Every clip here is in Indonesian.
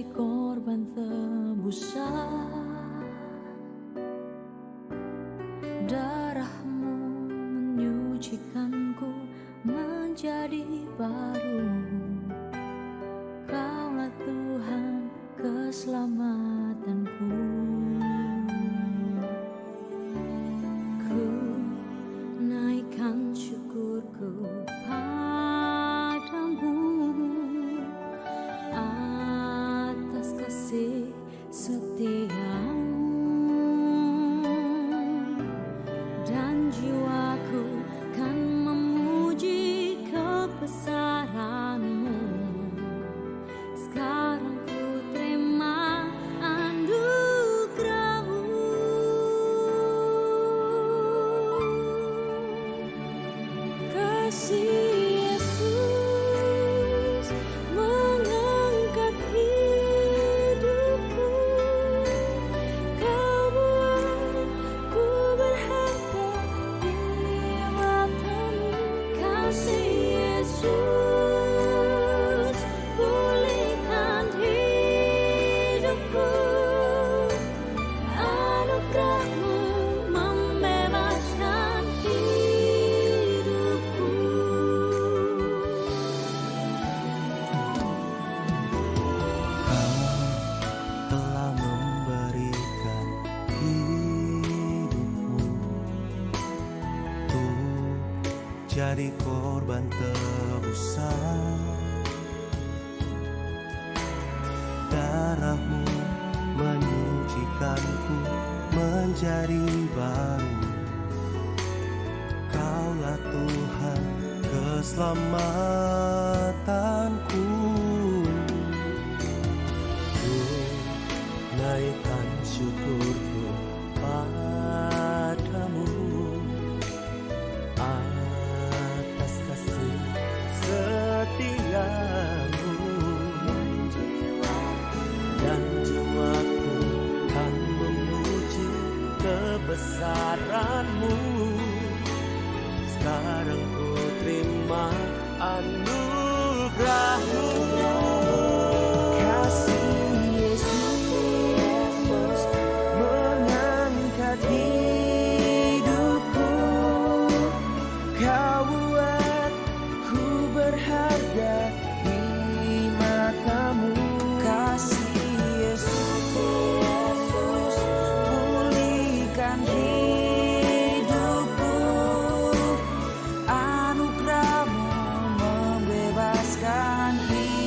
jadi korban tebusan. Darahmu menyucikanku menjadi baru. Kaulah Tuhan keselamatanku. Ku naikkan syukurku padamu atas kasih setiamu, dan jiwaku kan memuji kebesaranmu. Sekarang ku terima anugerahmu. Kasih Yesus mengangkat hidupku. Kau buat ku berharga di matamu. Kasih Yesus pulihkan hidupku. Anugerahmu membebaskan hidupku. Telah memberikan hidupmu untuk jadi korban tebusan. Darahmu menyucikanku menjadi baru. Kaulah Tuhan keselamatanku. Ku naikkan syukurku padamu atas kasih setiamu, dan jiwaku kan memuji kebesaranmu. Sekarang ku terima anugerahmu. Kasih Yesus mengangkat hidupku. Kau buat ku berharga di matamu. Kasih Yesus pulihkan hidupku. Anugerahmu membebaskan hidupku.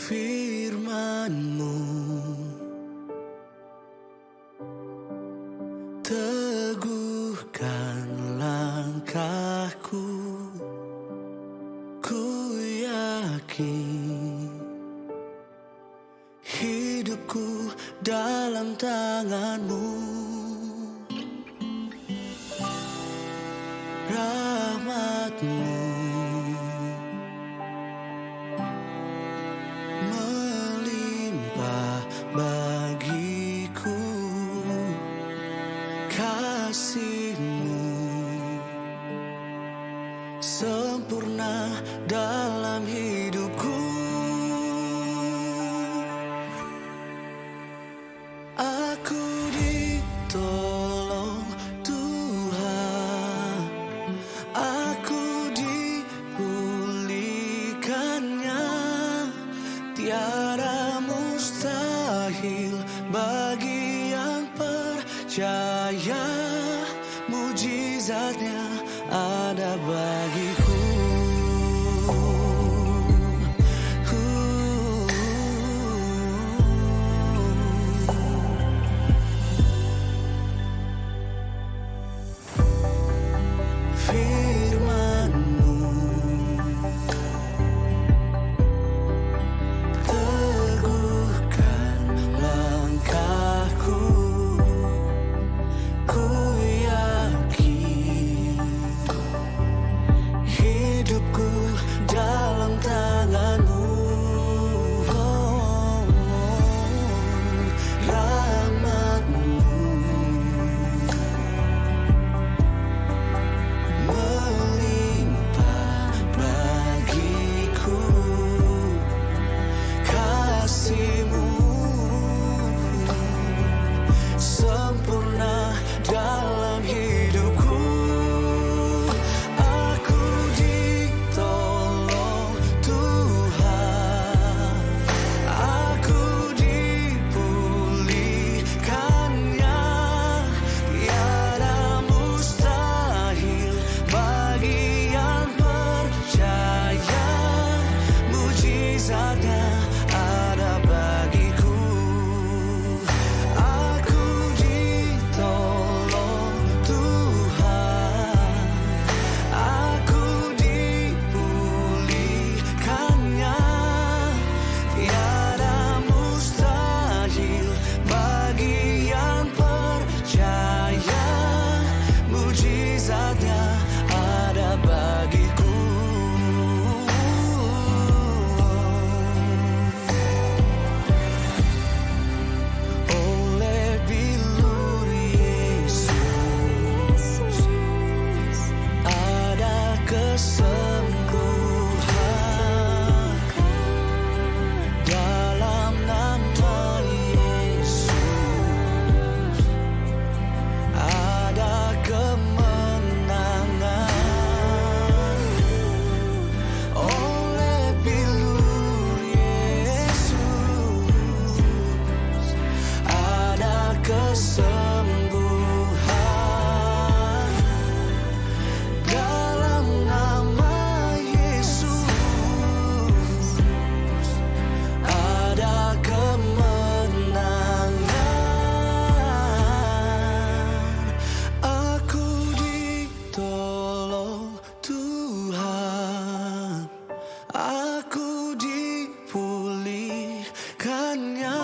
Firman-Mu teguhkan langkahku, ku yakin hidupku dalam tangan-Mu. Rahmat-Mu melimpah bagiku, kasih-Mu sempurna dalam hidupku. Aku ditolong Tuhan, aku dipulihkannya. Tiada mustahil bagi yang percaya, mujizatnya ada bagiku. Firman-Mu teguhkan langkahku, ku yakin hidupku dalam tangan-Mu. Rahmat-Mu melimpah bagiku, kasih-Mu sempurna dalam hidupku. Aku ditolong Tuhan, aku dipulihkannya. Tiada mustahil bagi yang percaya, mujizatnya ada bagiku. Aku ditolong Tuhan, aku dipulihkannya. Tiada mustahil bagi yang percaya, mujizatnya ada bagiku. Oleh bilur Yesus ada kesembuhan, dalam nama Yesus ada kemenangan. Oleh bilur Yesus ada kesembuhan, dalam nama Yesus ada kemenangan. Aku ditolong Tuhan, aku dipulihkannya.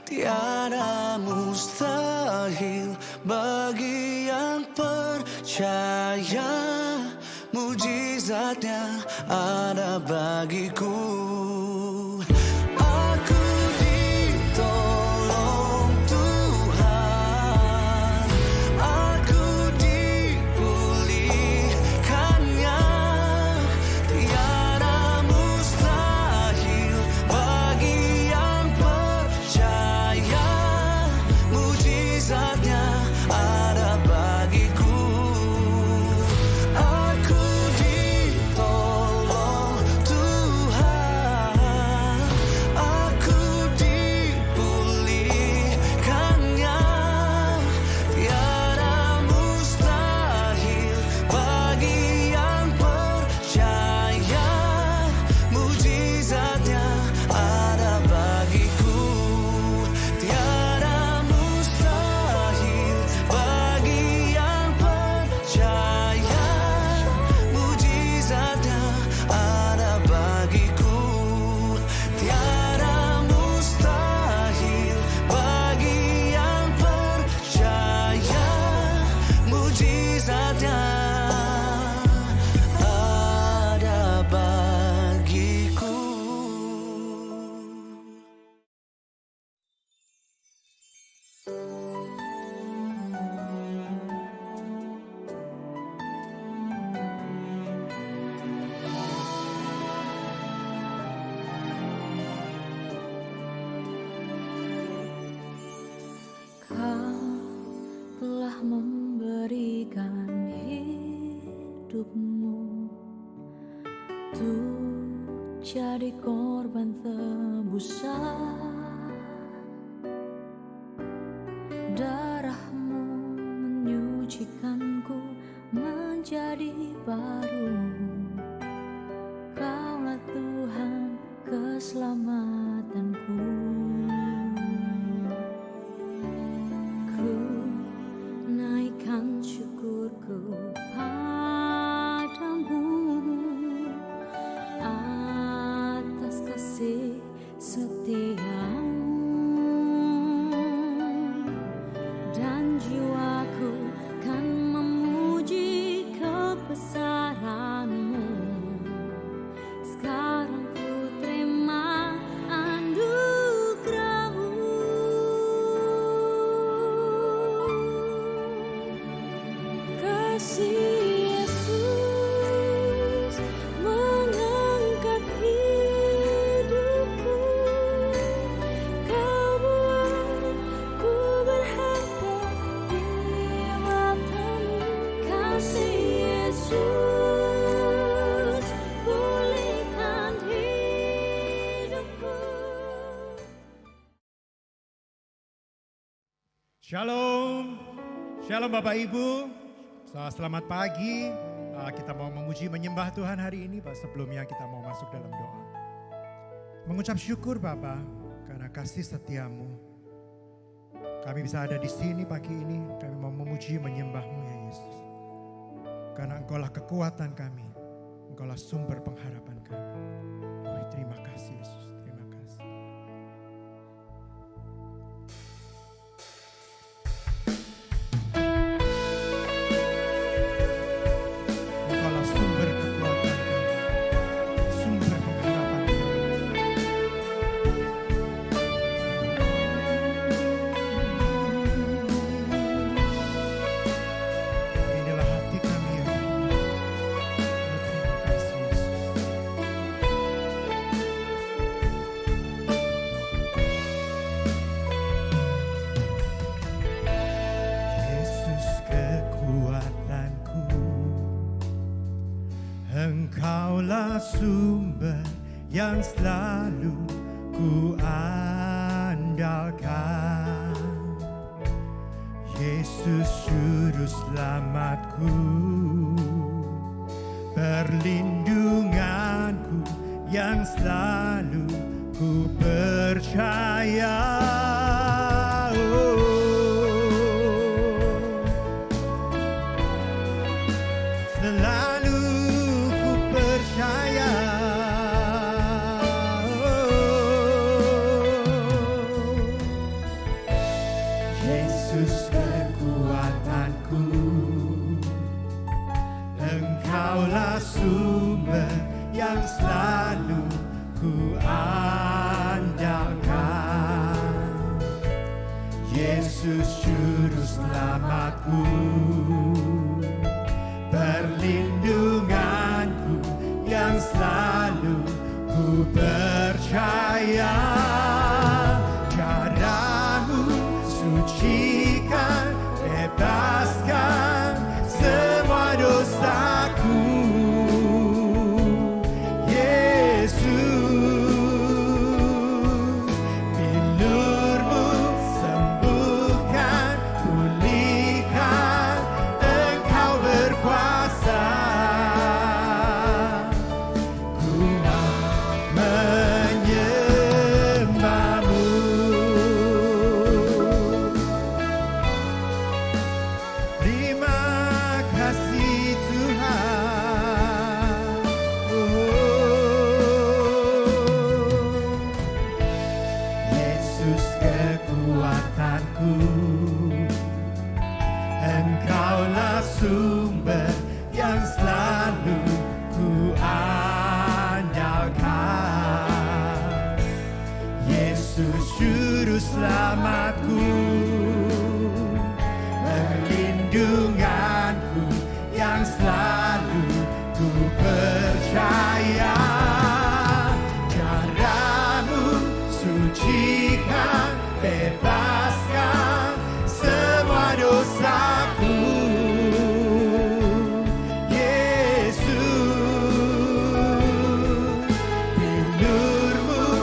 Tiada mustahil bagi yang percaya, mujizatnya ada bagiku. Aku ditolong Tuhan, aku dipulihkannya. Tiada mustahil bagi yang percaya, mujizatnya ada bagiku. Aku ditolong Tuhan, korban tebusan. Darahmu menyucikanku menjadi baru. Kaulah Tuhan keselamatanku. Ku naikkan syukurku padamu atas kasih setiamu, dan jiwaku kan memuji kebesaranmu. Sekarang ku terima anugerahmu. Kasih Yesus mengangkat hidupku. Kau buat ku berharga di matamu. Kasih Yesus pulihkan hidupku. Shalom, shalom Bapak Ibu. Selamat pagi. Kita mau memuji menyembah Tuhan hari ini. Sebelumnya kita mau masuk dalam doa. Mengucap syukur Bapa karena kasih setiamu. Kami bisa ada di sini pagi ini. Kami mau memuji menyembah-Mu ya Yesus. Karena Engkaulah kekuatan kami. Engkaulah sumber pengharapan kami. Oh, terima kasih Yesus. Terima kasih. Engkaulah sumber kekuatan kami, sumber pengharapan kami. Inilah hati kami ya Tuhan. Oh, terima kasih Yesus. Yesus kekuatanku, Engkaulah sumber yang selalu ku andalkan. Yesus juru selamatku, perlindunganku yang selalu ku percaya. Oh. Selalu ku percaya. Yesus kekuatanku, Engkaulah sumber yang selalu ku andalkan. Yesus juru selamatku, perlindunganku yang selalu ku percaya. Caramu sucikan, bebaskan semua dosaku. Yesus, bilurmu sembuhkan, pulihkan, Engkau berkuasa. Ku menyembahmu. Terima kasih Tuhan. Yesus kekuatanku, Engkaulah sumber yang selalu ku andalkan. Yesus juru selamatku, perlindunganku yang selalu ku percaya. Caramu sucikan, bebaskan semua dosaku. Yesus, bilurmu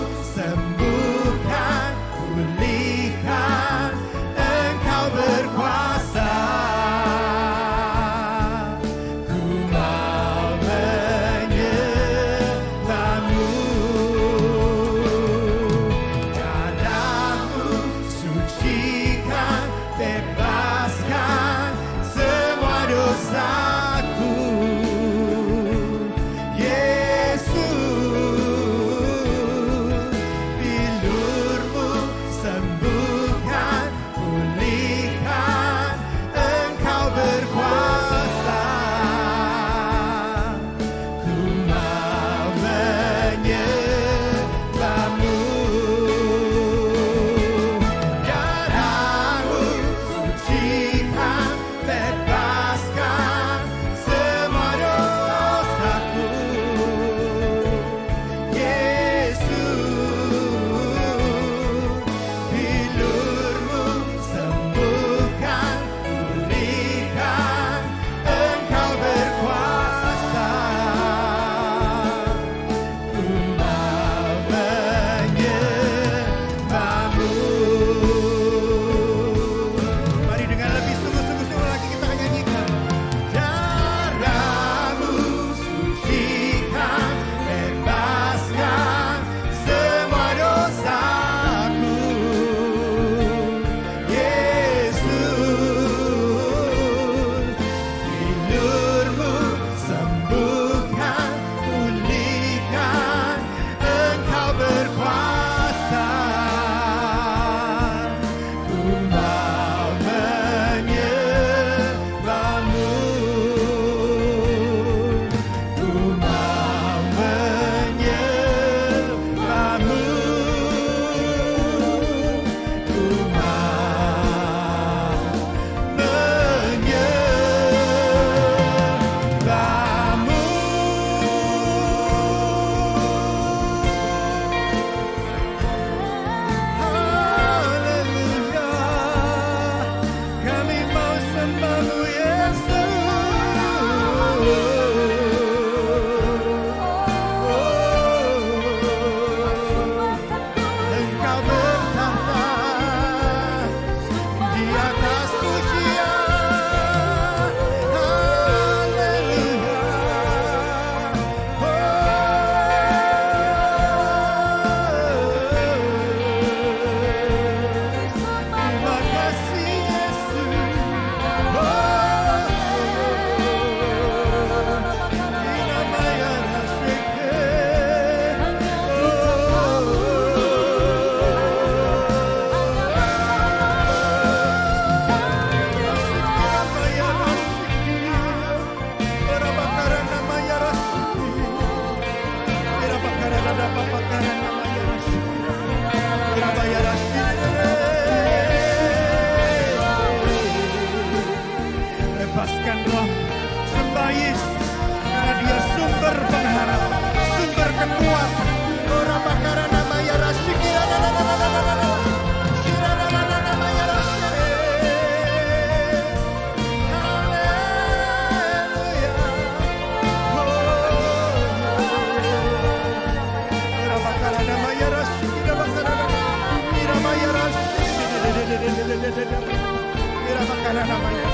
namanya.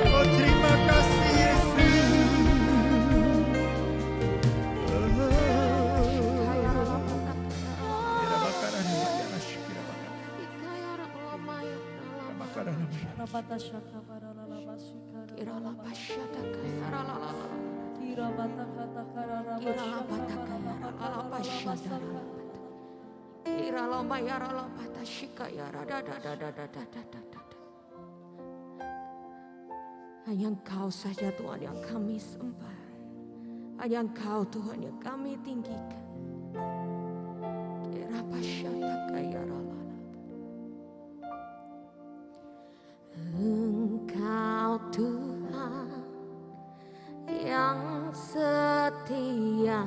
Oh terima kasih Yesus. Hanya Engkau saja Tuhan yang kami sembah. Hanya Engkau Tuhan yang kami tinggikan. Engkau Tuhan yang setia,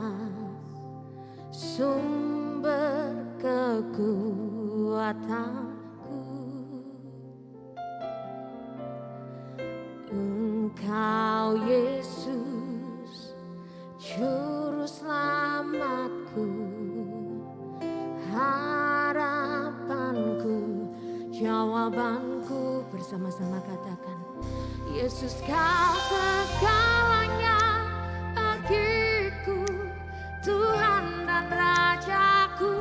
sumber kekuatanku. Engkau Yesus, juru selamatku, harapanku, jawabanku. Bersama-sama katakan, Yesus kau segalanya bagiku, Tuhan dan Rajaku.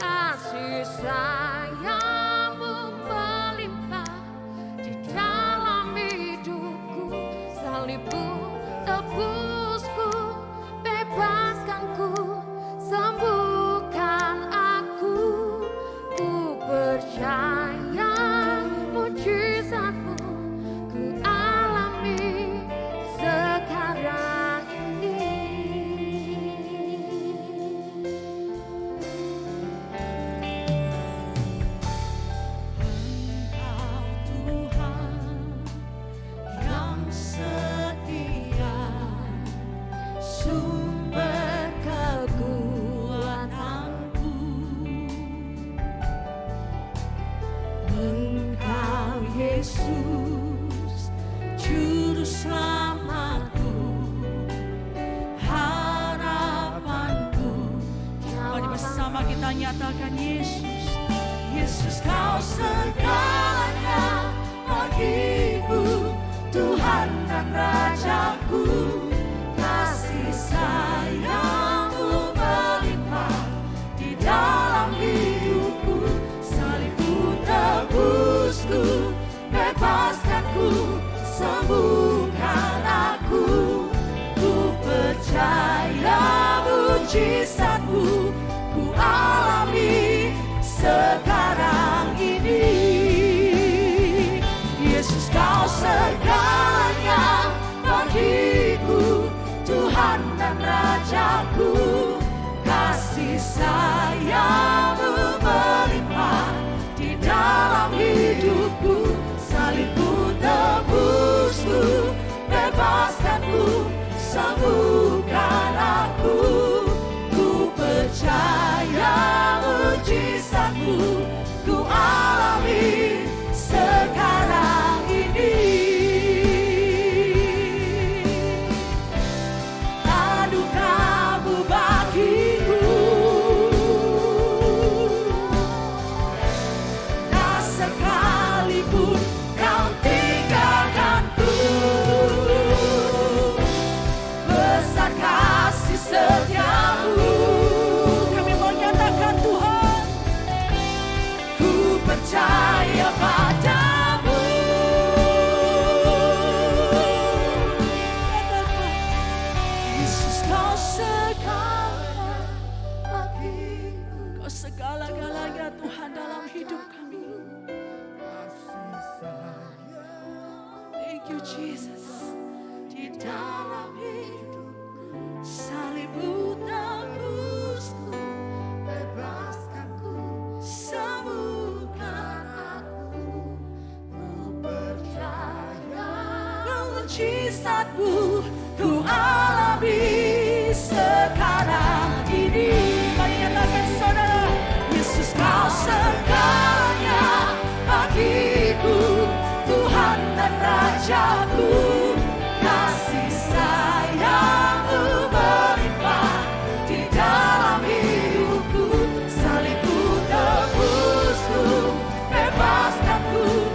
Kasih sayang-Mu melimpah di dalam hidupku. Salib-Mu tebusku, bebaskanku, sembuhkan aku. Ku percaya mujizat-Mu ku alami sekarang ini. Engkau Tuhan yang setia, sumber kekuatanku. Engkau Yesus, juru selamatku, harapanku. Mari bersama kita nyatakan Yesus. Yesus kau segalanya bagiku, Tuhan dan Rajaku. Kasih sayang-Mu melimpah di dalam hidupku. Salib-Mu tebusku, bebaskanku, sembuhkan aku. Ku percaya mujizat-Mu ku alami sekarang ini. Yesus kau segalanya bagiku, Tuhan dan Rajaku. Kasih sayang-Mu melimpah di dalam hidupku. Salib-Mu tebusku, bebaskanku, sembuhkan aku. Ku percaya mujizat-Mu ku alami sekarang ini. Anugerah-Mu bagiku, tak sekalipun Kau tinggalkanku. Besar kasih setia-Mu, kami mau nyatakan Tuhan, ku percaya padamu. Yesus kau segala bagiku, kau segala-galanya Tuhan dalam hidup kami. Thank you Jesus. Di dalam hidupku, salib-Mu tebusku, bebaskanku, sembuhkan aku. Ku percaya mujizat-Mu ku alami sekarang ini. Mari nyatakan saudara, Yesus kau segalanya bagiku, Tuhan dan Rajaku. Kasih sayang-Mu melimpah di dalam hidupku. Salib-Mu tebusku, bebaskanku,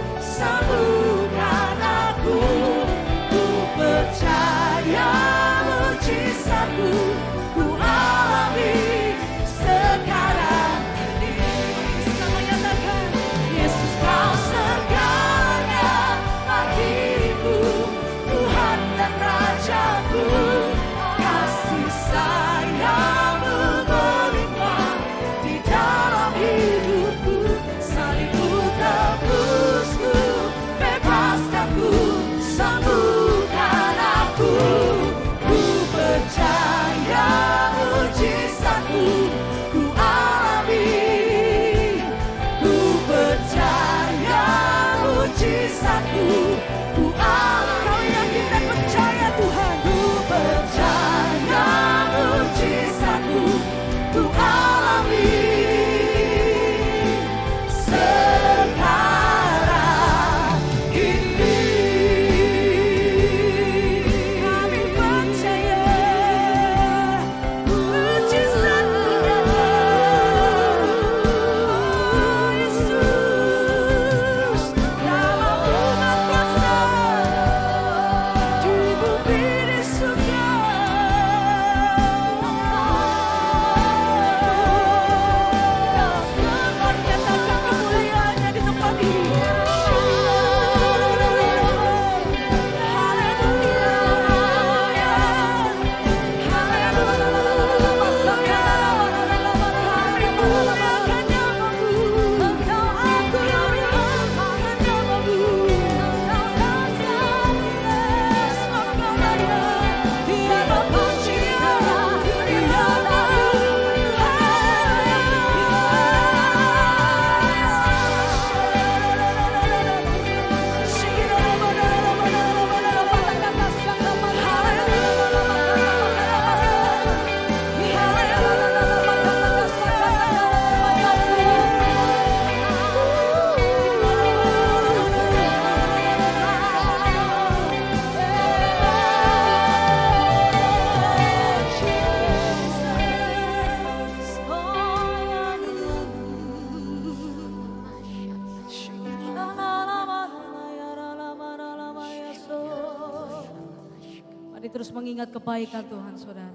Tapi terus mengingat kebaikan Tuhan saudara.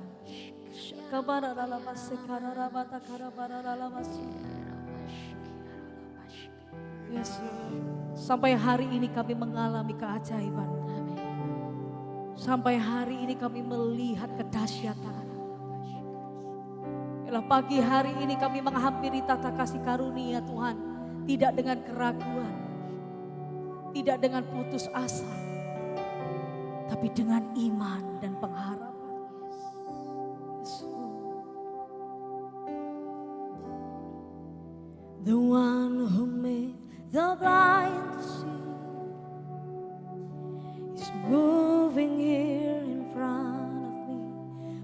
Yes, sampai hari ini kami mengalami keajaiban. Sampai hari ini kami melihat kedahsyatan. Yalah, pagi hari ini kami menghampiri tata kasih karunia Tuhan. Tidak dengan keraguan. Tidak dengan putus asa. Tapi dengan iman dan pengharapan. The one who made the blind to see is moving here in front of me,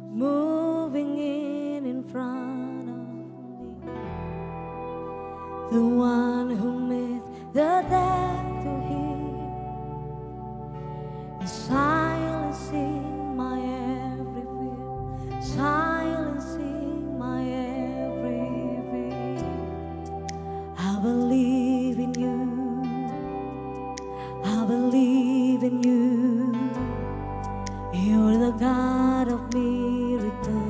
moving in front of me. The one who made the deaf to hear is silencing my every fear, silencing my every fear. I believe in you. I believe in you. You're the God of miracles.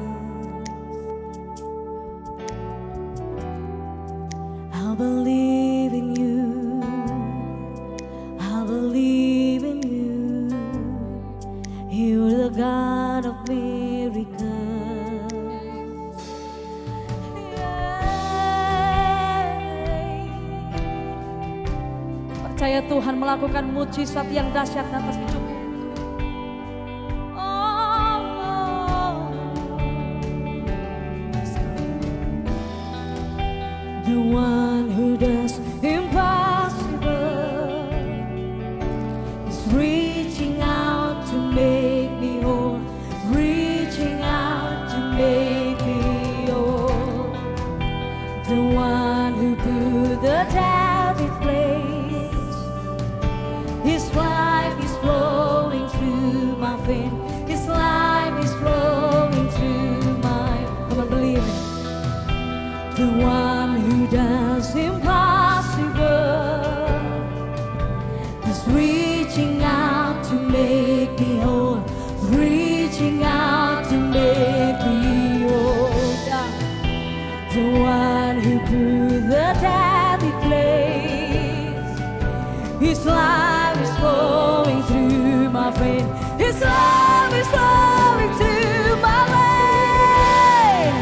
I believe in you. I believe in you. You're the God of miracles. Percaya Tuhan melakukan mujizat yang dahsyat atas hidupmu. The one who does impossible is reaching out to make me whole, reaching out to make me whole. The one who put the doubt in place. His life is flowing through my veins. His life is flowing through my. Come on, believe it. The one who does impossible is reaching out to make me whole, reaching out to make me whole. The one who put the dead in place. His life is flowing through my veins. His life is flowing through my veins.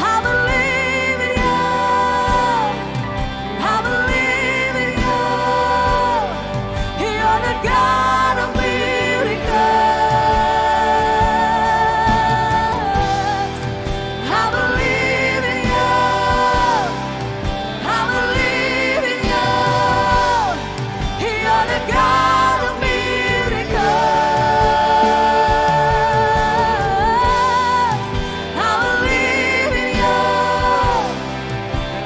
I believe in you. I believe in you. You're the God of miracles. I believe in you. I believe in you. You're the God of miracles. I believe in you.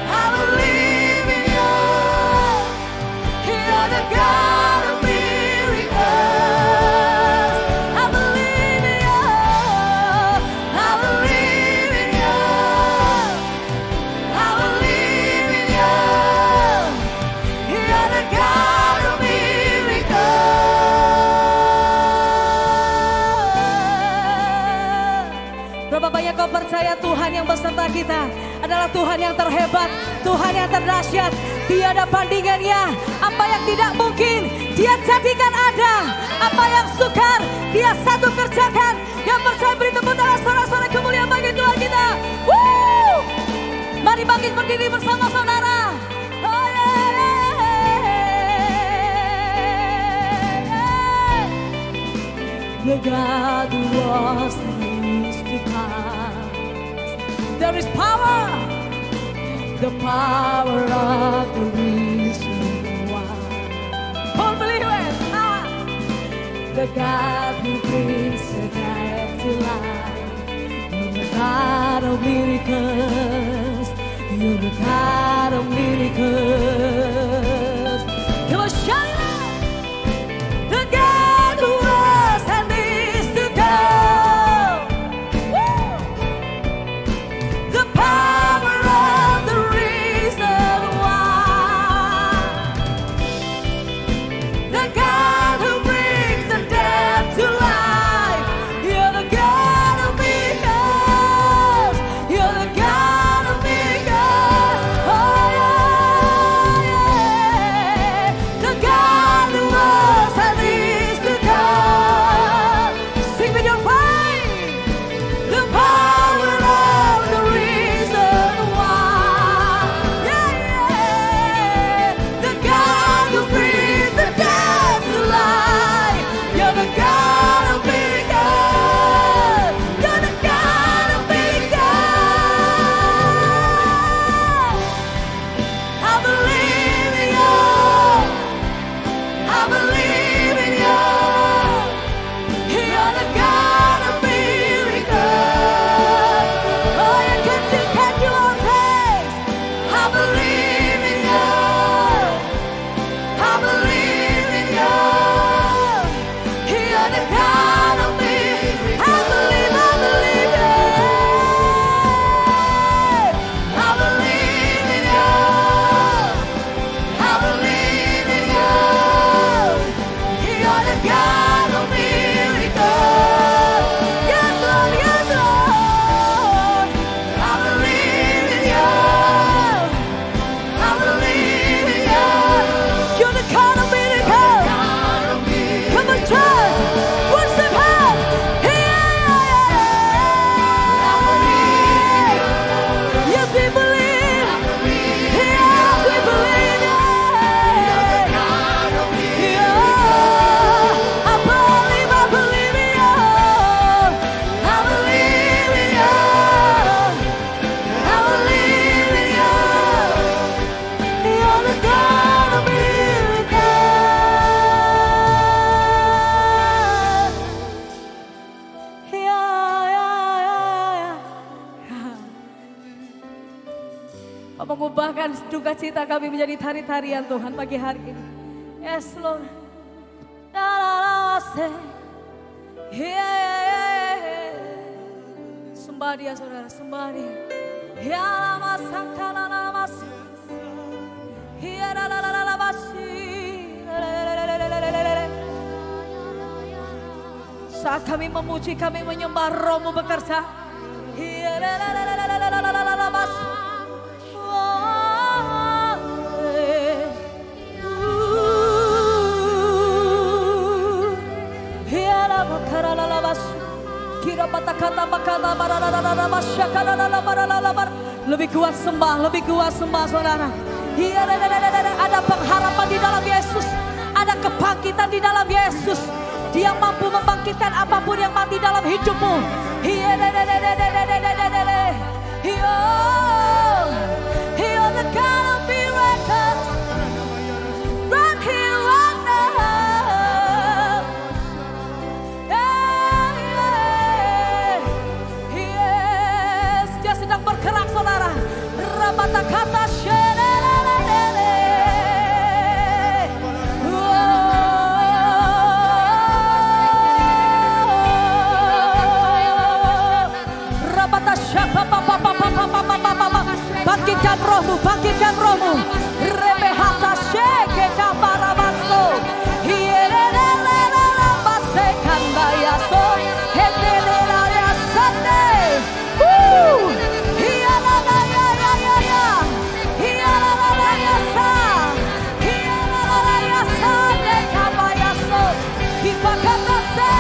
I believe in you. You're the God of miracles. I believe in you. I believe in you. I believe in you. You're the God of miracles. Berapa banyak kau percaya Tuhan yang beserta kita adalah Tuhan yang terhebat, Tuhan yang terdahsyat. Tiada bandingannya. Apa yang tidak mungkin Dia jadikan ada. Apa yang sukar Dia satu kerjakan. Yang percaya beri tepuk tangan sorak-sorai kemuliaan bagi Tuhan kita. Woo! Mari bangkit berdiri bersama saudara. Oh, yeah, yeah, yeah. The God who was and is to come. There is power, the power of the risen one. Don't believe it. Ah. The God who brings the dead to life. You're the God of miracles. You're the God of miracles. Come on, shout it out. The God who was and is to come. Woo! The power of the risen one. The God who brings the dead to life. Kau mengubahkan duka cita kami menjadi tari-tarian Tuhan pagi hari ini. Yes Lord. Sembah dia saudara, sembah dia. Ya lama sangkala lama. Ya la la la la la basi. Saat kami memuji, kami menyembah, Roh-Mu bekerja. Ya la la la la la la la la la basi. Lebih kuat sembah, lebih kuat sembah saudara. Ada pengharapan di dalam Yesus, ada kebangkitan di dalam Yesus. Dia mampu membangkitkan apapun yang mati dalam hidupmu. The God of miracles, right here, right now. Yes, dia sedang bergerak saudara. Rabata kata bangkitkan rohmu, bangkitkan rohmu. Rebehata sheke kaparabaso. Hierelelele base kandayaso. Hedelele yasande. Hialala ya ya ya ya. Hialala yasa. Hialala yasa ne kabayaso. Hipakata se.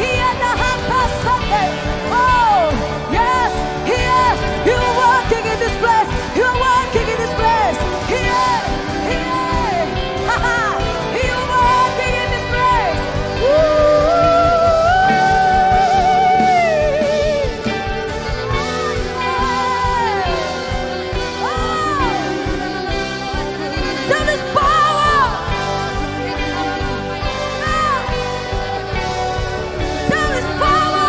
Hianahata sande. Oh, yes, yes, you're working in this place. You're working in this place. Yeah, yeah. Ha-ha. You're working in this place. There is power. There is power.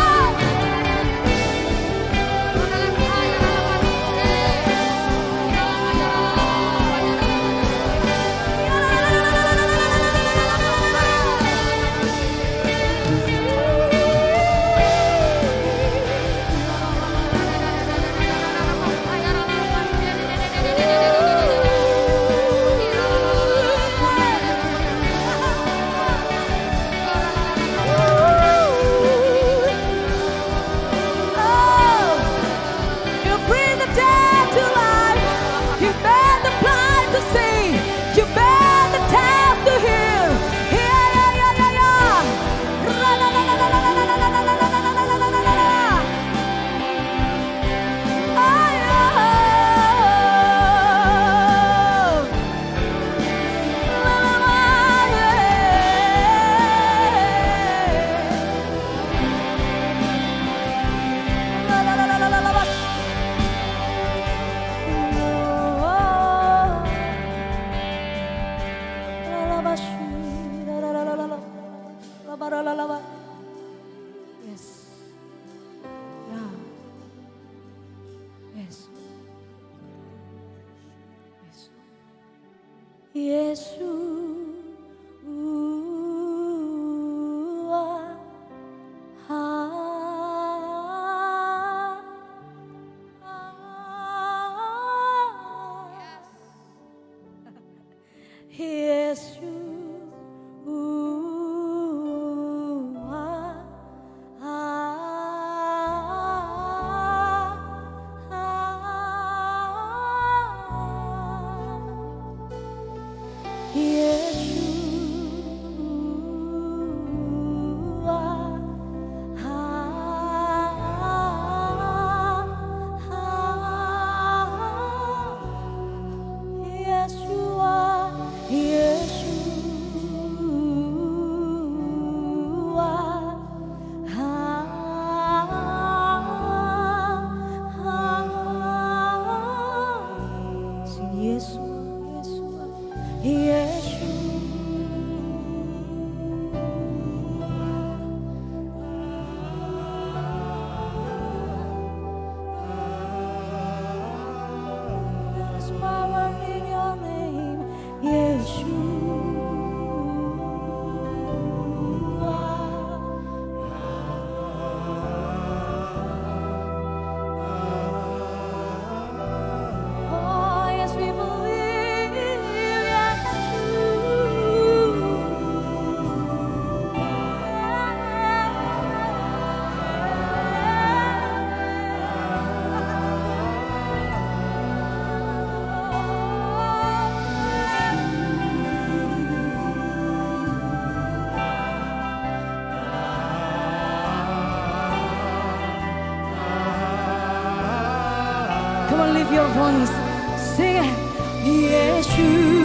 You bring the dead to life. You made the blind to see. You made the deaf to hear. Yeah, yeah, yeah, yeah, yeah. La, la, la, la, la, la, la, la, la, la, la, la, la, la, la, la, la. Oh, yeah. La, la, la, yeah. La, la, la, la, la, la, la, la. Yes. Yeah. Yes. Yes. lift your voice. Sing it. Yeshua.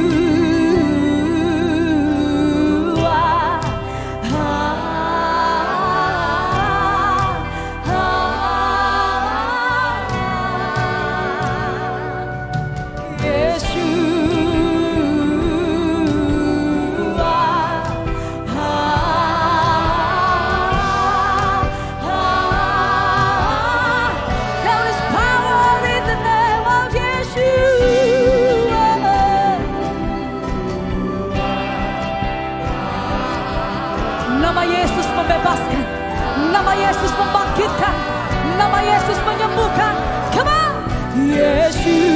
Nama Yesus membebaskan, nama Yesus membangkitkan, nama Yesus menyembuhkan. Come on, Yesus.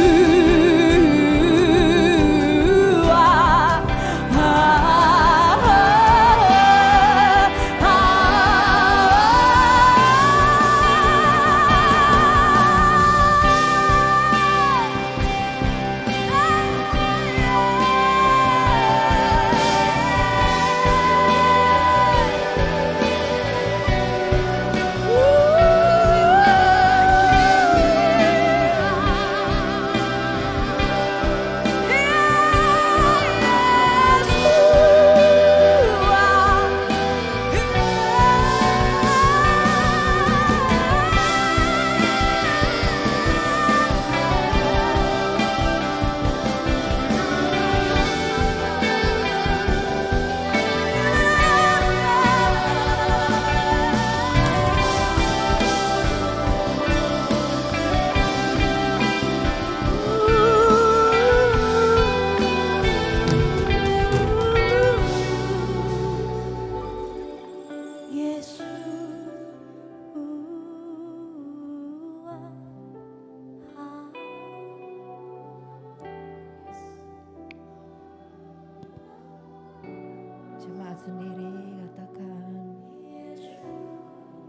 Jemaat sendiri katakan,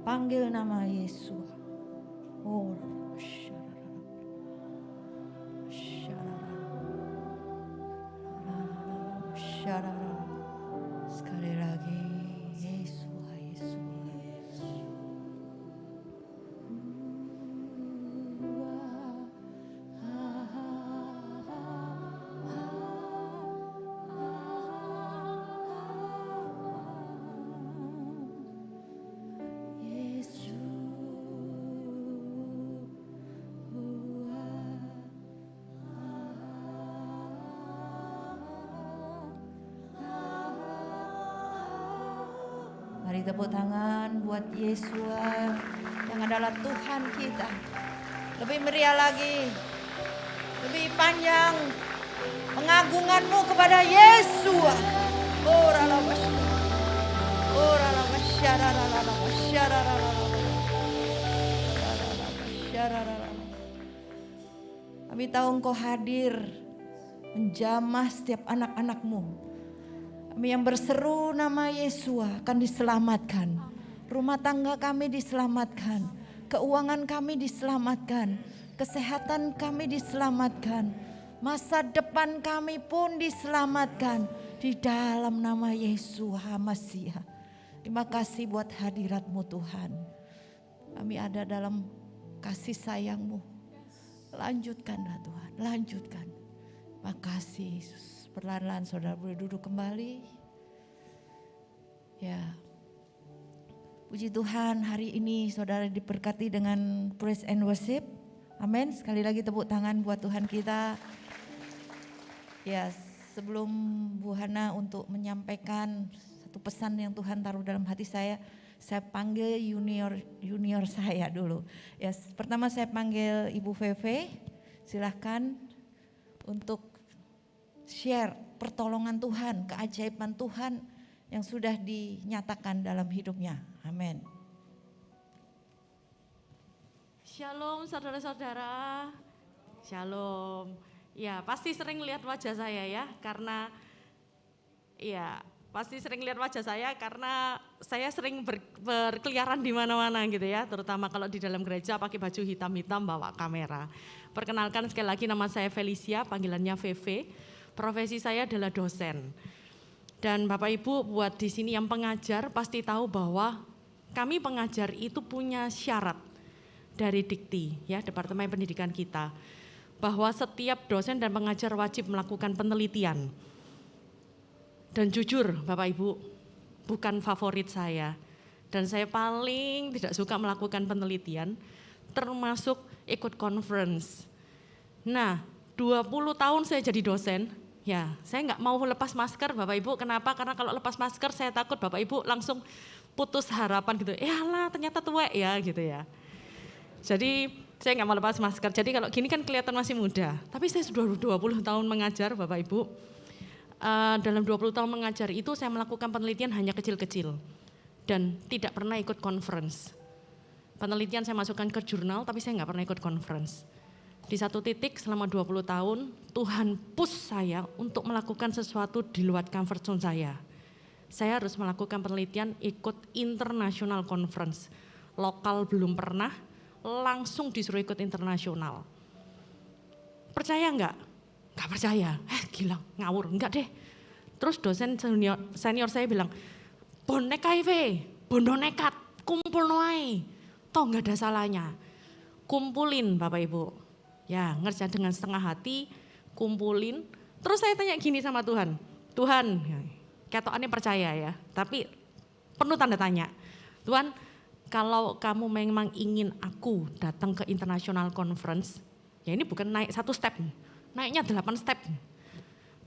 panggil nama Yesus. Oh, sekali lagi, Yesus, Yesus. Mari tepuk tangan buat Yesua yang adalah Tuhan kita. Lebih meriah lagi, lebih panjang pengagunganmu kepada Yesua. Kami tahu Engkau hadir menjamah setiap anak-anak-Mu. Kami yang berseru nama Yesua akan diselamatkan. Rumah tangga kami diselamatkan. Keuangan kami diselamatkan. Kesehatan kami diselamatkan. Masa depan kami pun diselamatkan. Di dalam nama Yesus HaMasiah. Terima kasih buat hadirat-Mu Tuhan. Kami ada dalam kasih sayang-Mu. Lanjutkanlah Tuhan, lanjutkan. Makasih Yesus. Perlahan-lahan saudara boleh duduk kembali. Ya, puji Tuhan, hari ini saudara diberkati dengan praise and worship. Amin. Sekali lagi tepuk tangan buat Tuhan kita. Ya, sebelum Bu Hana untuk menyampaikan satu pesan yang Tuhan taruh dalam hati saya panggil junior saya dulu. Ya, pertama saya panggil Ibu Veve. Silahkan untuk share pertolongan Tuhan, keajaiban Tuhan yang sudah dinyatakan dalam hidupnya. Amin. Shalom saudara-saudara. Shalom. Ya, pasti sering lihat wajah saya ya, karena saya sering berkeliaran di mana-mana gitu ya, terutama kalau di dalam gereja pakai baju hitam-hitam bawa kamera. Perkenalkan sekali lagi, nama saya Felicia, panggilannya Veve. Profesi saya adalah dosen. Dan Bapak Ibu buat di sini yang pengajar pasti tahu bahwa kami pengajar itu punya syarat dari Dikti ya, Departemen Pendidikan kita. bahwa setiap dosen dan pengajar wajib melakukan penelitian. Dan jujur Bapak Ibu, bukan favorit saya. Dan saya paling tidak suka melakukan penelitian, termasuk ikut conference. Nah, 20 tahun saya jadi dosen, ya saya nggak mau lepas masker Bapak Ibu. Kenapa? Karena kalau lepas masker saya takut Bapak Ibu langsung putus harapan gitu. Ya lah ternyata tuwek ya gitu ya. Jadi saya nggak mau lepas masker. Jadi kalau gini kan kelihatan masih muda. Tapi saya sudah 20 tahun mengajar Bapak Ibu. Dalam 20 tahun mengajar itu saya melakukan penelitian hanya kecil-kecil. Dan tidak pernah ikut conference. Penelitian saya masukkan ke jurnal tapi saya nggak pernah ikut conference. Di satu titik selama 20 tahun Tuhan push saya untuk melakukan sesuatu di luar comfort zone saya. Saya harus melakukan penelitian ikut international conference. Lokal belum pernah, langsung disuruh ikut internasional. Percaya nggak? Nggak percaya. Gila, ngawur. Enggak deh. Terus dosen senior saya bilang, bonek KIV, bondo nekat, kumpul noai. Toh nggak ada salahnya. Kumpulin Bapak Ibu. Ya ngerjain dengan setengah hati, kumpulin. Terus saya tanya gini sama Tuhan. Tuhan, ketokannya percaya ya, tapi penuh tanda tanya. Tuhan, kalau kamu memang ingin aku datang ke international conference, ya ini bukan naik 1 step, naiknya 8 step.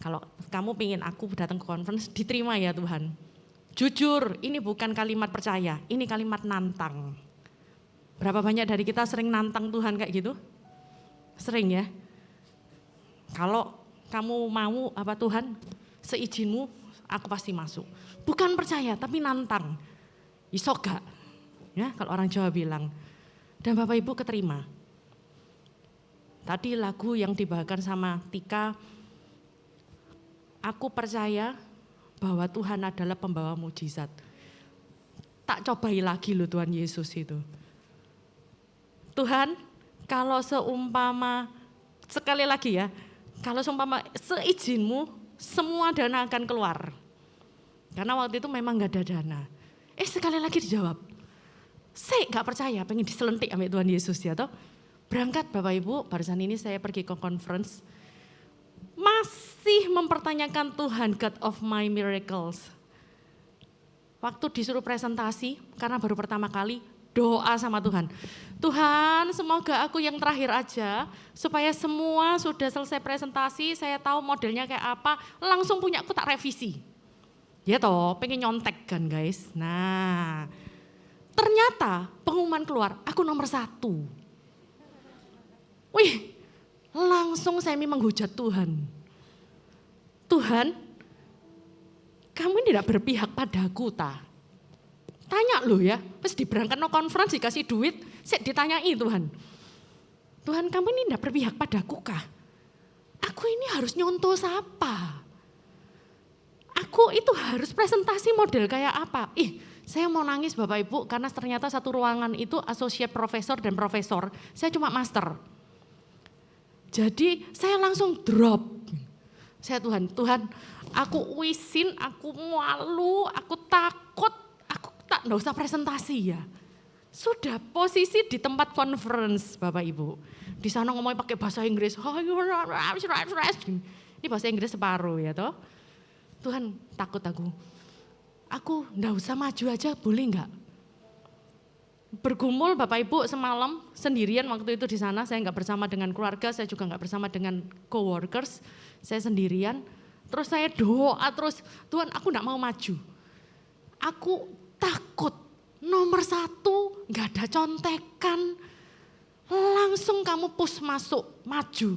Kalau kamu ingin aku datang ke conference, diterima ya Tuhan. Jujur, ini bukan kalimat percaya, ini kalimat nantang. Berapa banyak dari kita sering nantang Tuhan kayak gitu? Sering ya. Kalau kamu mau apa Tuhan, seizinmu aku pasti masuk. Bukan percaya tapi nantang. Iso gak? Ya, kalau orang Jawa bilang. Dan Bapak Ibu keterima. Tadi lagu yang dibawakan sama Tika, aku percaya bahwa Tuhan adalah pembawa mujizat. Tak cobai lagi loh Tuhan Yesus itu. Tuhan, kalau seumpama, sekali lagi ya, kalau seumpama seizinmu, semua dana akan keluar. Karena waktu itu memang gak ada dana. Sekali lagi dijawab, saya gak percaya, pengen diselentik sama Tuhan Yesus ya toh. Berangkat Bapak Ibu, barusan ini saya pergi ke conference, masih mempertanyakan Tuhan, God of my miracles. Waktu disuruh presentasi, karena baru pertama kali, doa sama Tuhan. Tuhan, semoga aku yang terakhir aja, supaya semua sudah selesai presentasi, saya tahu modelnya kayak apa, langsung punya aku tak revisi. Ya toh, pengen nyontek kan guys. Nah, ternyata pengumuman keluar, aku nomor 1. Wih, langsung saya menghujat Tuhan. Tuhan, kamu ini tidak berpihak padaku ta? Tanya loh ya, pas diberangkat no conference dikasih duit, saya ditanyai Tuhan. Tuhan kamu ini tidak berpihak padaku kah? Aku ini harus nyontoh siapa? Aku itu harus presentasi model kayak apa? Saya mau nangis Bapak Ibu karena ternyata satu ruangan itu associate profesor dan profesor, saya cuma master. Jadi saya langsung drop. Saya Tuhan, aku wisin, aku malu, aku takut. Nggak usah presentasi ya. Sudah posisi di tempat conference Bapak Ibu. Di sana ngomongnya pakai bahasa Inggris. Ini bahasa Inggris separuh ya toh. Tuhan takut aku. Aku nggak usah maju aja boleh nggak? Bergumul Bapak Ibu semalam sendirian waktu itu di sana. Saya nggak bersama dengan keluarga, saya juga nggak bersama dengan coworkers. Saya sendirian. Terus saya doa terus, Tuhan aku nggak mau maju. Aku takut, nomor 1 gak ada contekan, langsung kamu push masuk, maju.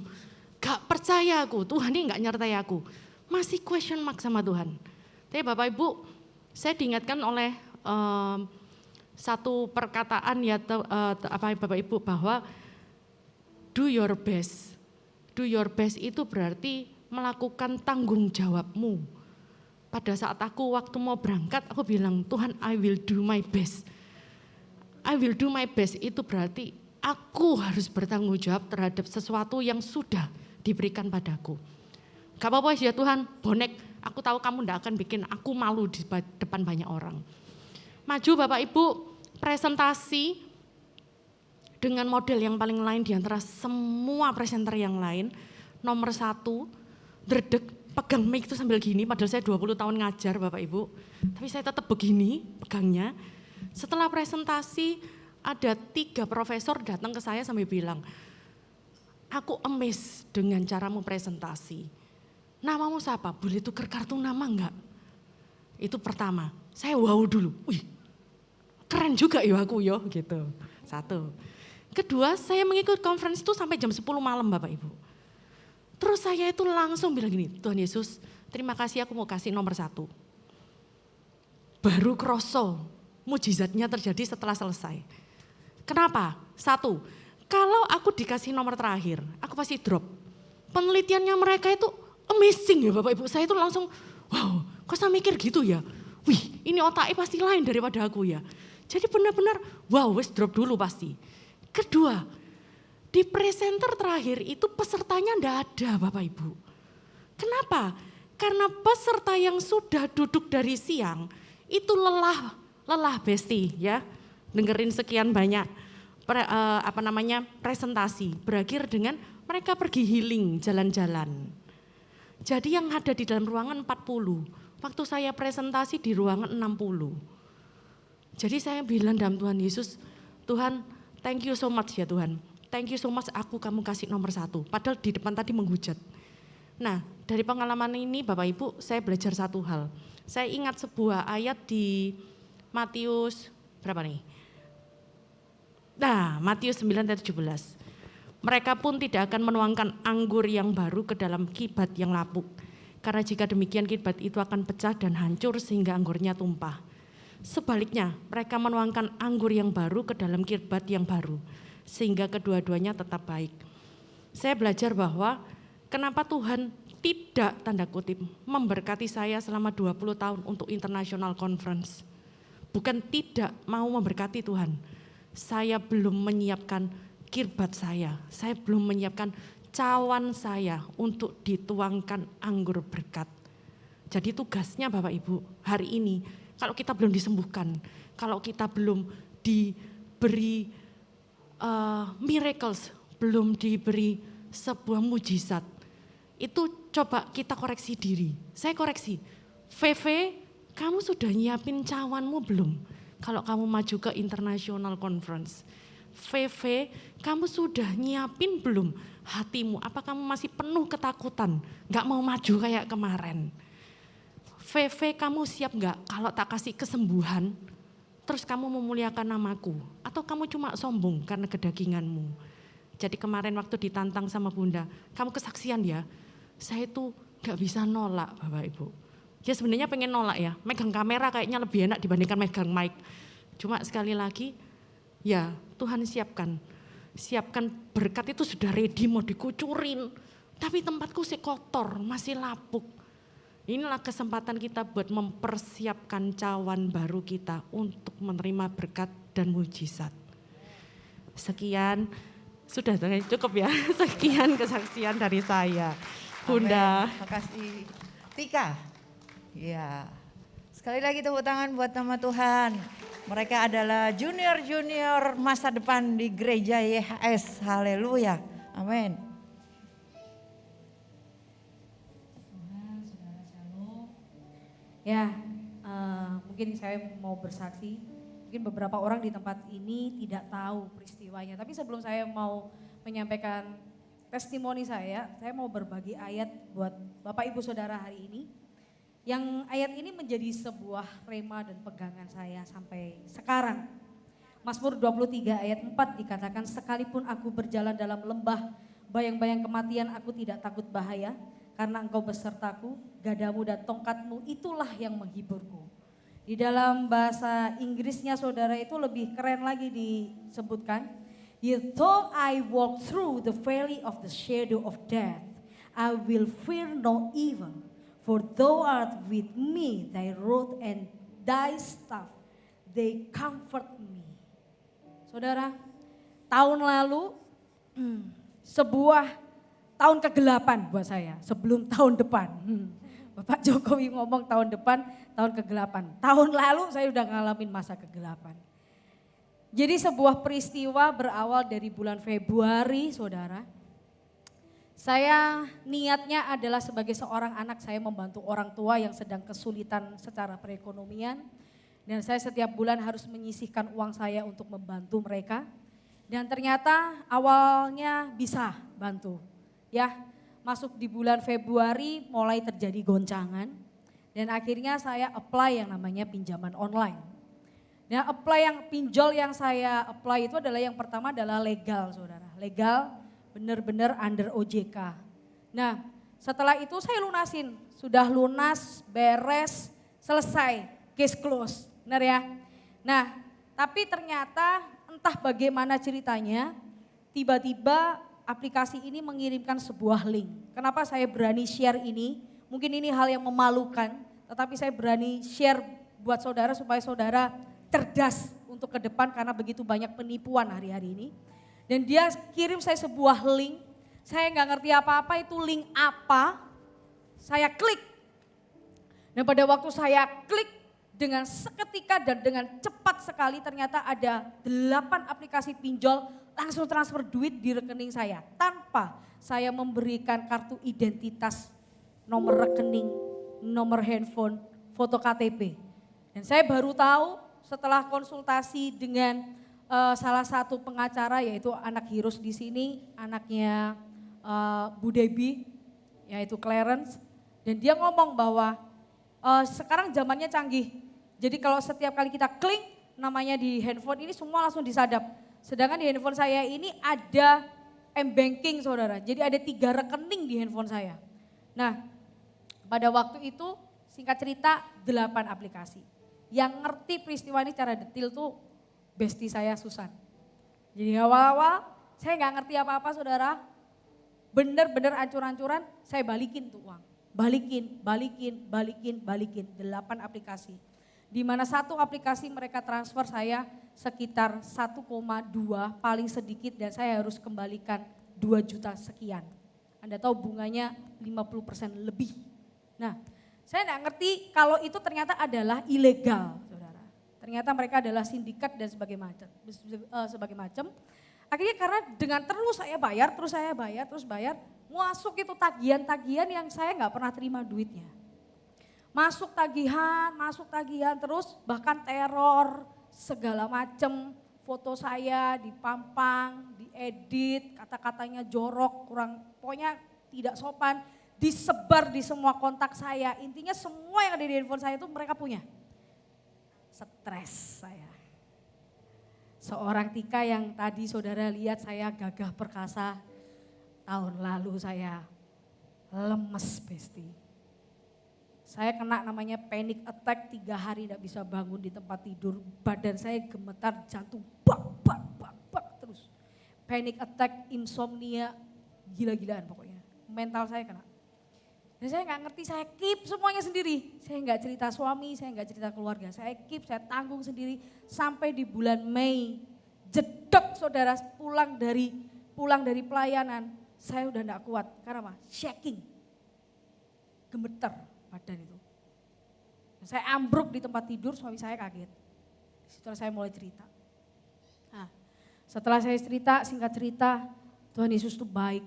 Gak percaya aku, Tuhan ini gak nyertai aku. Masih question mark sama Tuhan. Tapi Bapak Ibu, saya diingatkan oleh satu perkataan ya Bapak Ibu bahwa do your best. Do your best itu berarti melakukan tanggung jawabmu. Pada saat aku waktu mau berangkat, aku bilang, Tuhan I will do my best. I will do my best itu berarti aku harus bertanggung jawab terhadap sesuatu yang sudah diberikan padaku. Gak apa-apa ya Tuhan, bonek, aku tahu kamu gak akan bikin aku malu di depan banyak orang. Maju Bapak Ibu, presentasi, dengan model yang paling lain di antara semua presenter yang lain. Nomor 1, dredeg, pegang mic itu sambil gini, padahal saya 20 tahun ngajar Bapak Ibu. Tapi saya tetap begini pegangnya. Setelah presentasi ada 3 profesor datang ke saya sambil bilang, aku amazed dengan caramu presentasi. Namamu siapa? Boleh tuker kartu nama enggak? Itu pertama, saya wow dulu. Wih, keren juga ya aku yo gitu. 1. Kedua, saya mengikut conference itu sampai jam 10 malam Bapak Ibu. Terus saya itu langsung bilang gini, Tuhan Yesus terima kasih aku mau kasih nomor 1. Baru kroso, mujizatnya terjadi setelah selesai. Kenapa? 1, kalau aku dikasih nomor terakhir, aku pasti drop. Penelitiannya mereka itu amazing ya Bapak Ibu, saya itu langsung wow, kok saya mikir gitu ya. Wih, ini otaknya pasti lain daripada aku ya. Jadi benar-benar wow, wes drop dulu pasti. Kedua, di presenter terakhir itu pesertanya enggak ada Bapak Ibu. Kenapa? Karena peserta yang sudah duduk dari siang itu lelah besti ya. Dengerin sekian banyak presentasi. Berakhir dengan mereka pergi healing, jalan-jalan. Jadi yang ada di dalam ruangan 40, waktu saya presentasi di ruangan 60. Jadi saya bilang dalam Tuhan Yesus, Tuhan thank you so much ya Tuhan. Thank you so much kamu kasih nomor 1. Padahal di depan tadi menghujat. Nah dari pengalaman ini Bapak Ibu saya belajar satu hal. Saya ingat sebuah ayat di Matius berapa nih? Nah Matius 9:17. Mereka pun tidak akan menuangkan anggur yang baru ke dalam kibat yang lapuk. Karena jika demikian kibat itu akan pecah dan hancur sehingga anggurnya tumpah. Sebaliknya, mereka menuangkan anggur yang baru ke dalam kirbat yang baru, sehingga kedua-duanya tetap baik. Saya belajar bahwa kenapa Tuhan tidak tanda kutip memberkati saya selama 20 tahun untuk international conference. Bukan tidak mau memberkati Tuhan, saya belum menyiapkan kirbat saya belum menyiapkan cawan saya untuk dituangkan anggur berkat. Jadi tugasnya Bapak Ibu hari ini, kalau kita belum disembuhkan, kalau kita belum diberi miracles, belum diberi sebuah mujizat, itu coba kita koreksi diri. Saya koreksi, VV kamu sudah nyiapin cawanmu belum? Kalau kamu maju ke international conference. VV kamu sudah nyiapin belum hatimu? Apa kamu masih penuh ketakutan, gak mau maju kayak kemarin? VV kamu siap gak kalau tak kasih kesembuhan, terus kamu memuliakan namaku? Atau kamu cuma sombong karena kedaginganmu? Jadi kemarin waktu ditantang sama Bunda, kamu kesaksian ya, saya itu gak bisa nolak Bapak Ibu. Ya sebenarnya pengen nolak ya, megang kamera kayaknya lebih enak dibandingkan megang mic. Cuma sekali lagi, ya Tuhan siapkan berkat itu sudah ready mau dikucurin. Tapi tempatku sih kotor, masih lapuk. Inilah kesempatan kita buat mempersiapkan cawan baru kita untuk menerima berkat dan mujizat. Sekian, sudah cukup ya, sekian kesaksian dari saya. Bunda. Terima kasih. Tika. Ya. Sekali lagi tepuk tangan buat nama Tuhan. Mereka adalah junior masa depan di gereja YHS. Haleluya. Amin. Ya, mungkin saya mau bersaksi, mungkin beberapa orang di tempat ini tidak tahu peristiwanya. Tapi sebelum saya mau menyampaikan testimoni saya mau berbagi ayat buat Bapak Ibu Saudara hari ini. Yang ayat ini menjadi sebuah rema dan pegangan saya sampai sekarang. Mazmur 23 ayat 4 dikatakan, sekalipun aku berjalan dalam lembah bayang-bayang kematian, aku tidak takut bahaya. Karena engkau besertaku, gadamu dan tongkatmu itulah yang menghiburku. Di dalam bahasa Inggrisnya saudara itu lebih keren lagi disebutkan. Though I walk through the valley of the shadow of death, I will fear no evil. For thou art with me, thy rod and thy staff, they comfort me. Saudara, tahun lalu sebuah tahun kegelapan buat saya sebelum tahun depan. Bapak Jokowi ngomong tahun depan, tahun kegelapan. Tahun lalu saya udah ngalamin masa kegelapan. Jadi sebuah peristiwa berawal dari bulan Februari, saudara. Saya niatnya adalah sebagai seorang anak saya membantu orang tua yang sedang kesulitan secara perekonomian. Dan saya setiap bulan harus menyisihkan uang saya untuk membantu mereka. Dan ternyata awalnya bisa bantu. Ya, masuk di bulan Februari mulai terjadi goncangan. Dan akhirnya saya apply yang namanya pinjaman online. Nah, pinjol yang saya apply itu adalah yang pertama adalah legal, saudara. Legal, benar-benar under OJK. Nah, setelah itu saya lunasin. Sudah lunas, beres, selesai, case close. Benar ya? Nah, tapi ternyata entah bagaimana ceritanya, tiba-tiba aplikasi ini mengirimkan sebuah link. Kenapa saya berani share ini? Mungkin ini hal yang memalukan, tetapi saya berani share buat saudara supaya saudara cerdas untuk ke depan karena begitu banyak penipuan hari-hari ini. Dan dia kirim saya sebuah link, saya nggak ngerti apa-apa itu link apa, saya klik. Dan pada waktu saya klik dengan seketika dan dengan cepat sekali ternyata ada 8 aplikasi pinjol langsung transfer duit di rekening saya tanpa saya memberikan kartu identitas, nomor rekening, nomor handphone, foto KTP. Dan saya baru tahu setelah konsultasi dengan salah satu pengacara yaitu anak Hirus di sini, anaknya Bu Debbie, yaitu Clarence. Dan dia ngomong bahwa sekarang zamannya canggih. Jadi kalau setiap kali kita klik namanya di handphone ini semua langsung disadap. Sedangkan di handphone saya ini ada M-Banking, saudara. Jadi ada 3 rekening di handphone saya. Nah, pada waktu itu singkat cerita 8 aplikasi. Yang ngerti peristiwa ini secara detail tuh bestie saya Susan. Jadi awal-awal saya nggak ngerti apa-apa, saudara. Bener-bener ancur-ancuran saya balikin tuh uang. Balikin. 8 aplikasi. Di mana satu aplikasi mereka transfer saya sekitar 1,2 paling sedikit dan saya harus kembalikan 2 juta sekian. Anda tahu bunganya 50% lebih. Nah, saya nggak ngerti kalau itu ternyata adalah ilegal, saudara. Ternyata mereka adalah sindikat dan sebagai macam. Akhirnya karena dengan terus saya bayar, terus bayar, masuk itu tagihan-tagihan yang saya nggak pernah terima duitnya. Masuk tagihan terus bahkan teror segala macem, foto saya dipampang, diedit, kata-katanya jorok, pokoknya tidak sopan, disebar di semua kontak saya. Intinya semua yang ada di handphone saya itu mereka punya. Stres saya. Seorang Tika yang tadi saudara lihat saya gagah perkasa, tahun lalu saya lemes bestie. Saya kena namanya panic attack 3 hari tidak bisa bangun di tempat tidur. Badan saya gemetar, jantung bak terus. Panic attack, insomnia, gila-gilaan pokoknya. Mental saya kena. Dan saya nggak ngerti, saya keep semuanya sendiri. Saya nggak cerita suami, saya nggak cerita keluarga. Saya keep, saya tanggung sendiri sampai di bulan Mei. Jedok saudara pulang dari pelayanan. Saya udah nggak kuat, karena apa? Shaking, gemeter badan itu. Saya ambruk di tempat tidur, suami saya kaget. Setelah saya mulai cerita. Nah, setelah saya cerita, singkat cerita, Tuhan Yesus itu baik.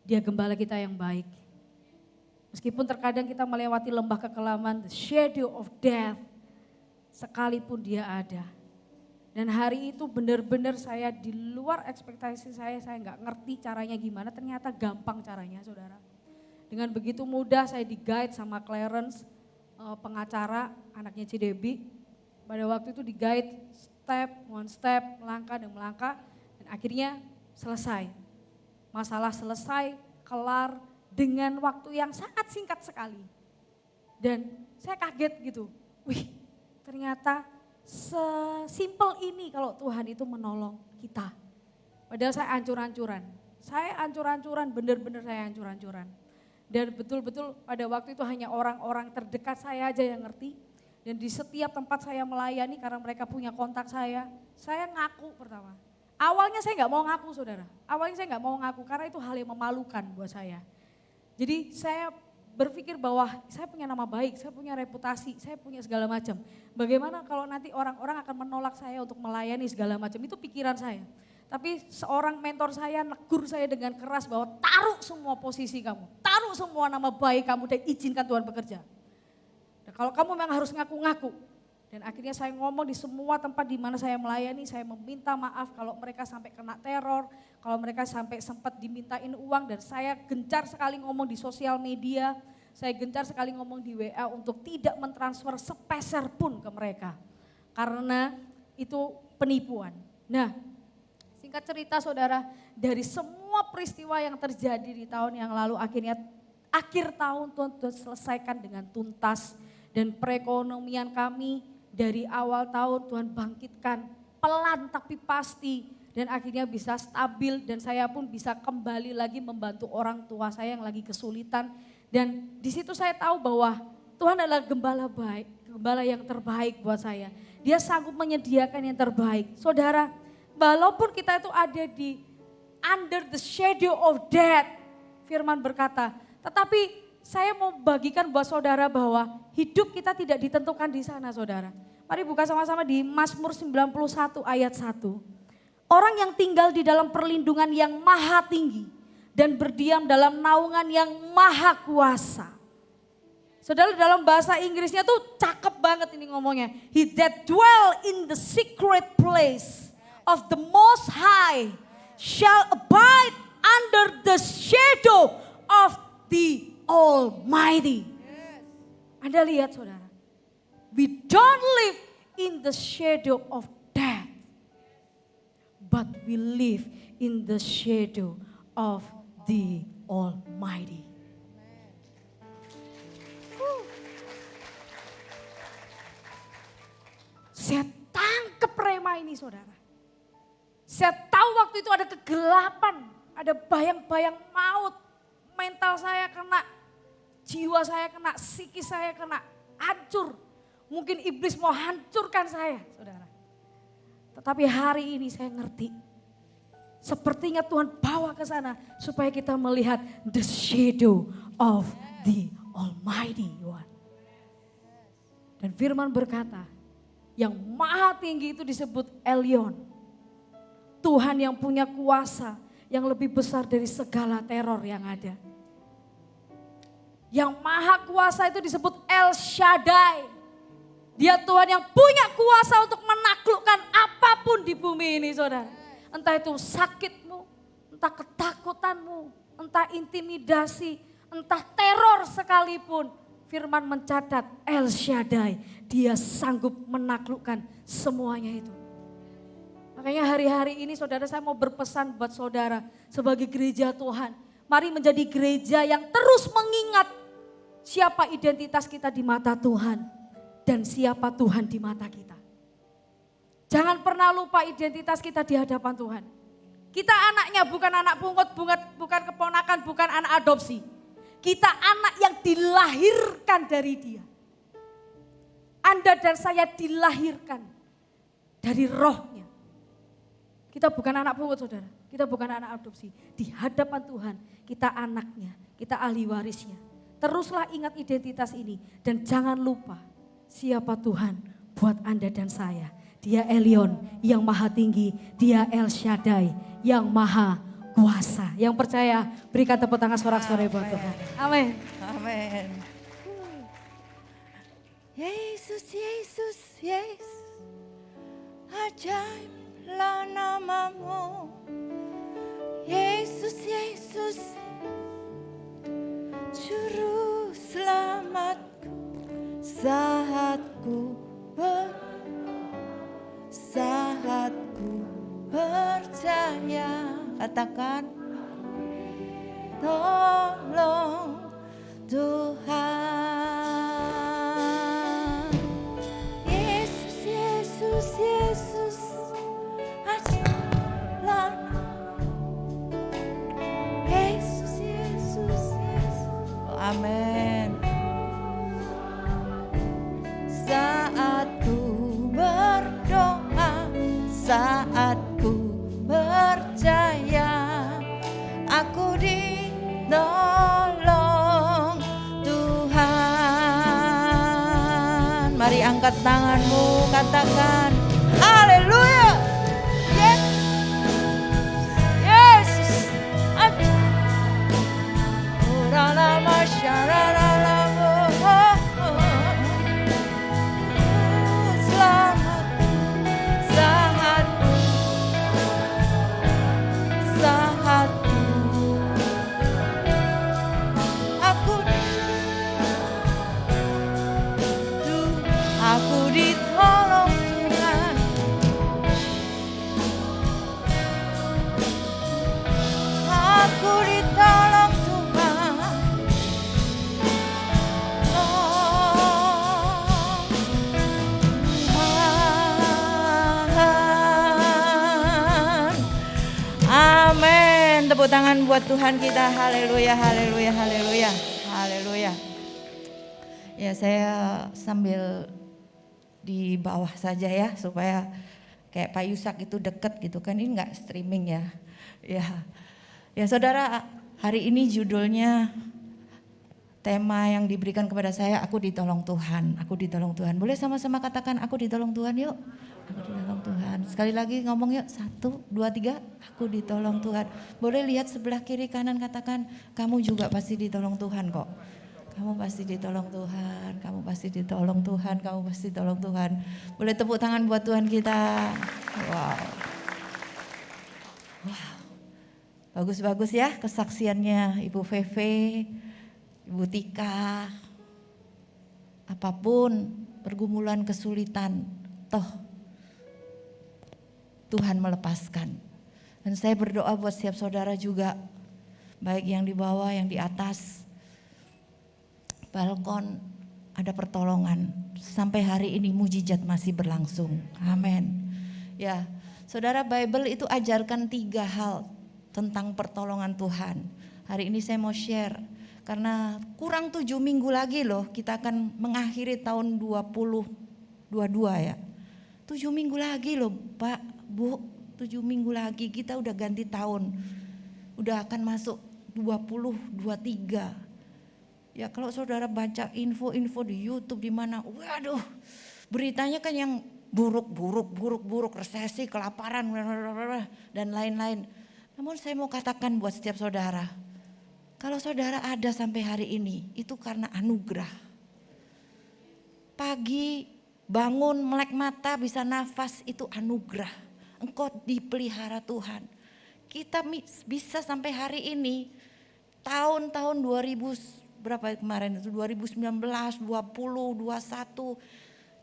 Dia gembala kita yang baik. Meskipun terkadang kita melewati lembah kekelaman, the shadow of death, sekalipun dia ada. Dan hari itu benar-benar saya di luar ekspektasi saya nggak ngerti caranya gimana, ternyata gampang caranya, saudara. Dengan begitu mudah saya di-guide sama Clarence, pengacara, anaknya Cidebi. Pada waktu itu di-guide one step, melangkah dan melangkah. Dan akhirnya selesai. Masalah selesai, kelar dengan waktu yang sangat singkat sekali. Dan saya kaget gitu, wih ternyata sesimpel ini kalau Tuhan itu menolong kita. Padahal saya ancur-ancuran. Benar-benar saya ancur-ancuran. Dan betul-betul pada waktu itu hanya orang-orang terdekat saya aja yang ngerti. Dan di setiap tempat saya melayani karena mereka punya kontak saya ngaku pertama. Awalnya saya nggak mau ngaku, saudara. Awalnya saya nggak mau ngaku karena itu hal yang memalukan buat saya. Jadi saya berpikir bahwa saya punya nama baik, saya punya reputasi, saya punya segala macam. Bagaimana kalau nanti orang-orang akan menolak saya untuk melayani segala macam, itu pikiran saya. Tapi seorang mentor saya negur saya dengan keras bahwa taruh semua posisi kamu, taruh semua nama baik kamu dan izinkan Tuhan bekerja. Dan kalau kamu memang harus ngaku-ngaku. Dan akhirnya saya ngomong di semua tempat di mana saya melayani, saya meminta maaf kalau mereka sampai kena teror, kalau mereka sampai sempat dimintain uang, dan saya gencar sekali ngomong di sosial media, saya gencar sekali ngomong di WA untuk tidak mentransfer sepeser pun ke mereka. Karena itu penipuan. Nah, singkat cerita saudara, dari semua peristiwa yang terjadi di tahun yang lalu, akhirnya akhir tahun Tuhan selesaikan dengan tuntas, dan perekonomian kami dari awal tahun Tuhan bangkitkan pelan tapi pasti, dan akhirnya bisa stabil, dan saya pun bisa kembali lagi membantu orang tua saya yang lagi kesulitan. Dan di situ saya tahu bahwa Tuhan adalah gembala baik, gembala yang terbaik buat saya. Dia sanggup menyediakan yang terbaik. Saudara, walaupun kita itu ada di under the shadow of death, firman berkata, tetapi saya mau bagikan buat saudara bahwa hidup kita tidak ditentukan di sana saudara. Mari buka sama-sama di Mazmur 91 ayat 1. Orang yang tinggal di dalam perlindungan yang maha tinggi dan berdiam dalam naungan yang maha kuasa. Saudara, dalam bahasa Inggrisnya tuh cakep banget ini ngomongnya. He that dwell in the secret place of the Most High shall abide under the shadow of the Almighty. Anda lihat saudara, we don't live in the shadow of death, but we live in the shadow of the Almighty. Saya tangkep rema ini saudara. Saya tahu waktu itu ada kegelapan, ada bayang-bayang maut. Mental saya kena, jiwa saya kena, psikis saya kena, hancur. Mungkin iblis mau hancurkan saya, saudara. Tetapi hari ini saya ngerti. Sepertinya Tuhan bawa ke sana supaya kita melihat the shadow of the Almighty. Dan firman berkata, yang maha tinggi itu disebut Elyon. Tuhan yang punya kuasa yang lebih besar dari segala teror yang ada. Yang maha kuasa itu disebut El Shaddai. Dia Tuhan yang punya kuasa untuk menaklukkan apapun di bumi ini saudara. Entah itu sakitmu, entah ketakutanmu, entah intimidasi, entah teror sekalipun. Firman mencatat El Shaddai, dia sanggup menaklukkan semuanya itu. Makanya hari-hari ini saudara, saya mau berpesan buat saudara sebagai gereja Tuhan. Mari menjadi gereja yang terus mengingat siapa identitas kita di mata Tuhan dan siapa Tuhan di mata kita. Jangan pernah lupa identitas kita di hadapan Tuhan. Kita anaknya, bukan anak pungut, bukan keponakan, bukan anak adopsi. Kita anak yang dilahirkan dari Dia. Anda dan saya dilahirkan dari rohnya. Kita bukan anak pungut saudara, kita bukan anak adopsi. Di hadapan Tuhan kita anaknya, kita ahli warisnya. Teruslah ingat identitas ini dan jangan lupa siapa Tuhan buat Anda dan saya. Dia Elyon yang maha tinggi, dia El Shaddai yang maha kuasa. Yang percaya berikan tepuk tangan sorak-sorai buat Tuhan. Amin. Amin. Yesus, Yesus, Yesus, ajaiblah namamu. Yesus, Yesus, Juru selamatku, saatku percaya. Katakan, tolong Tuhan. Yesus, Yesus, Yesus, ajaiblah. Yesus, Yesus, Yesus. Amin. Saat ku berdoa, saat ku percaya, aku ditolong Tuhan. Mari angkat tanganmu, katakan haleluya. Yes. Yes. Uralama syaralama. Selamat, sahatku, sahatku. Aku ditolong Tuhan. Aku ditolong Tuhan. Oh, Tuhan. Amin. Tepuk tangan buat Tuhan kita. Haleluya, haleluya, haleluya, haleluya. Ya, saya sambil di bawah saja ya, supaya kayak Pak Yusak itu deket gitu kan, ini nggak streaming ya. Ya saudara, hari ini judulnya, tema yang diberikan kepada saya, aku ditolong Tuhan, aku ditolong Tuhan. Boleh sama-sama katakan aku ditolong Tuhan yuk. Aku ditolong Tuhan. Sekali lagi ngomong yuk, 1, 2, 3, aku ditolong Tuhan. Boleh lihat sebelah kiri kanan, katakan kamu juga pasti ditolong Tuhan kok. Kamu pasti ditolong Tuhan, kamu pasti ditolong Tuhan, kamu pasti ditolong Tuhan. Boleh tepuk tangan buat Tuhan kita. Wow. Wow. Bagus-bagus ya kesaksiannya Ibu Feve, Ibu Tika. Apapun pergumulan kesulitan, toh Tuhan melepaskan. Dan saya berdoa buat setiap saudara juga, baik yang di bawah, yang di atas balkon, ada pertolongan. Sampai hari ini mujizat masih berlangsung. Amin. Ya, saudara, Bible itu ajarkan 3 hal tentang pertolongan Tuhan. Hari ini saya mau share, karena kurang 7 minggu lagi loh kita akan mengakhiri tahun 2022 ya. 7 minggu lagi loh Pak, Bu, 7 minggu lagi kita udah ganti tahun. Udah akan masuk 2023. Ya kalau saudara baca info-info di YouTube di mana, waduh, beritanya kan yang buruk, resesi, kelaparan, dan lain-lain. Namun saya mau katakan buat setiap saudara, kalau saudara ada sampai hari ini, itu karena anugerah. Pagi bangun, melek mata, bisa nafas, itu anugerah. Engkau dipelihara Tuhan. Kita bisa sampai hari ini, tahun-tahun 2000 berapa kemarin itu 2019, 20, 21,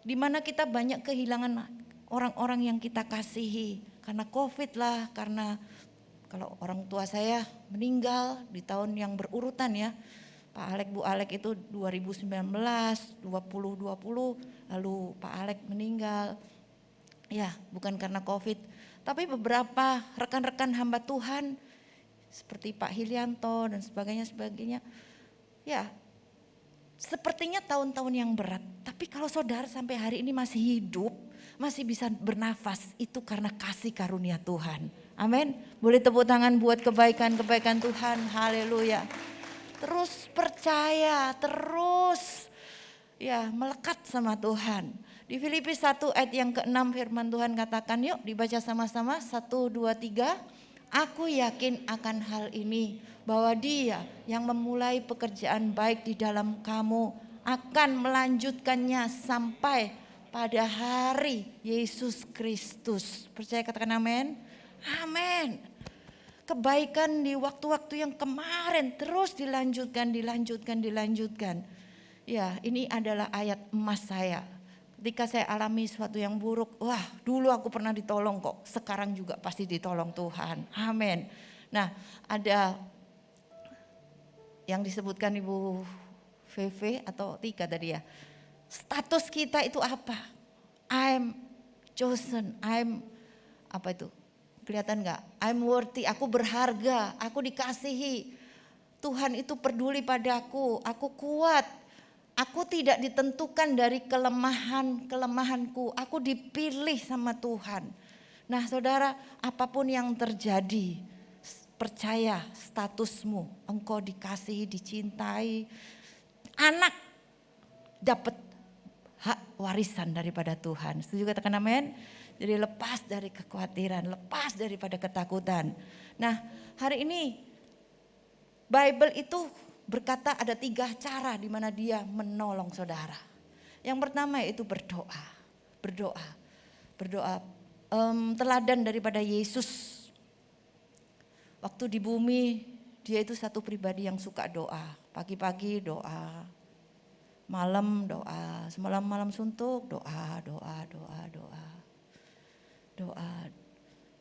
di mana kita banyak kehilangan orang-orang yang kita kasihi karena Covid lah, karena kalau orang tua saya meninggal di tahun yang berurutan ya. Pak Alek, Bu Alek itu 2019, 2020, lalu Pak Alek meninggal. Ya, bukan karena Covid, tapi beberapa rekan-rekan hamba Tuhan seperti Pak Hilyanto dan sebagainya. Ya, sepertinya tahun-tahun yang berat. Tapi kalau saudara sampai hari ini masih hidup, masih bisa bernafas, itu karena kasih karunia Tuhan. Amin. Boleh tepuk tangan buat kebaikan-kebaikan Tuhan. Haleluya. Terus percaya, terus ya melekat sama Tuhan. Di Filipi 1 ayat yang ke-6 firman Tuhan katakan, yuk dibaca sama-sama, 1, 2, 3. Aku yakin akan hal ini, bahwa Dia yang memulai pekerjaan baik di dalam kamu akan melanjutkannya sampai pada hari Yesus Kristus. Percaya, katakan amin. Amin. Kebaikan di waktu-waktu yang kemarin terus dilanjutkan. Ya, ini adalah ayat emas saya. Ketika saya alami sesuatu yang buruk, wah dulu aku pernah ditolong kok, sekarang juga pasti ditolong Tuhan. Amin. Nah, ada yang disebutkan Ibu Feve atau Tika tadi ya. Status kita itu apa? I'm chosen, apa itu? Kelihatan gak? I'm worthy, aku berharga, aku dikasihi. Tuhan itu peduli padaku, aku kuat. Aku tidak ditentukan dari kelemahanku, aku dipilih sama Tuhan. Nah saudara, apapun yang terjadi, percaya statusmu, engkau dikasihi, dicintai. Anak dapat hak warisan daripada Tuhan. Setuju katakan amin? Jadi lepas dari kekhawatiran, lepas daripada ketakutan. Nah, hari ini Bible itu berkata ada 3 cara di mana dia menolong saudara. Yang pertama yaitu berdoa. Berdoa. Teladan daripada Yesus. Waktu di bumi dia itu satu pribadi yang suka doa. Pagi-pagi doa, malam doa, semalam suntuk doa.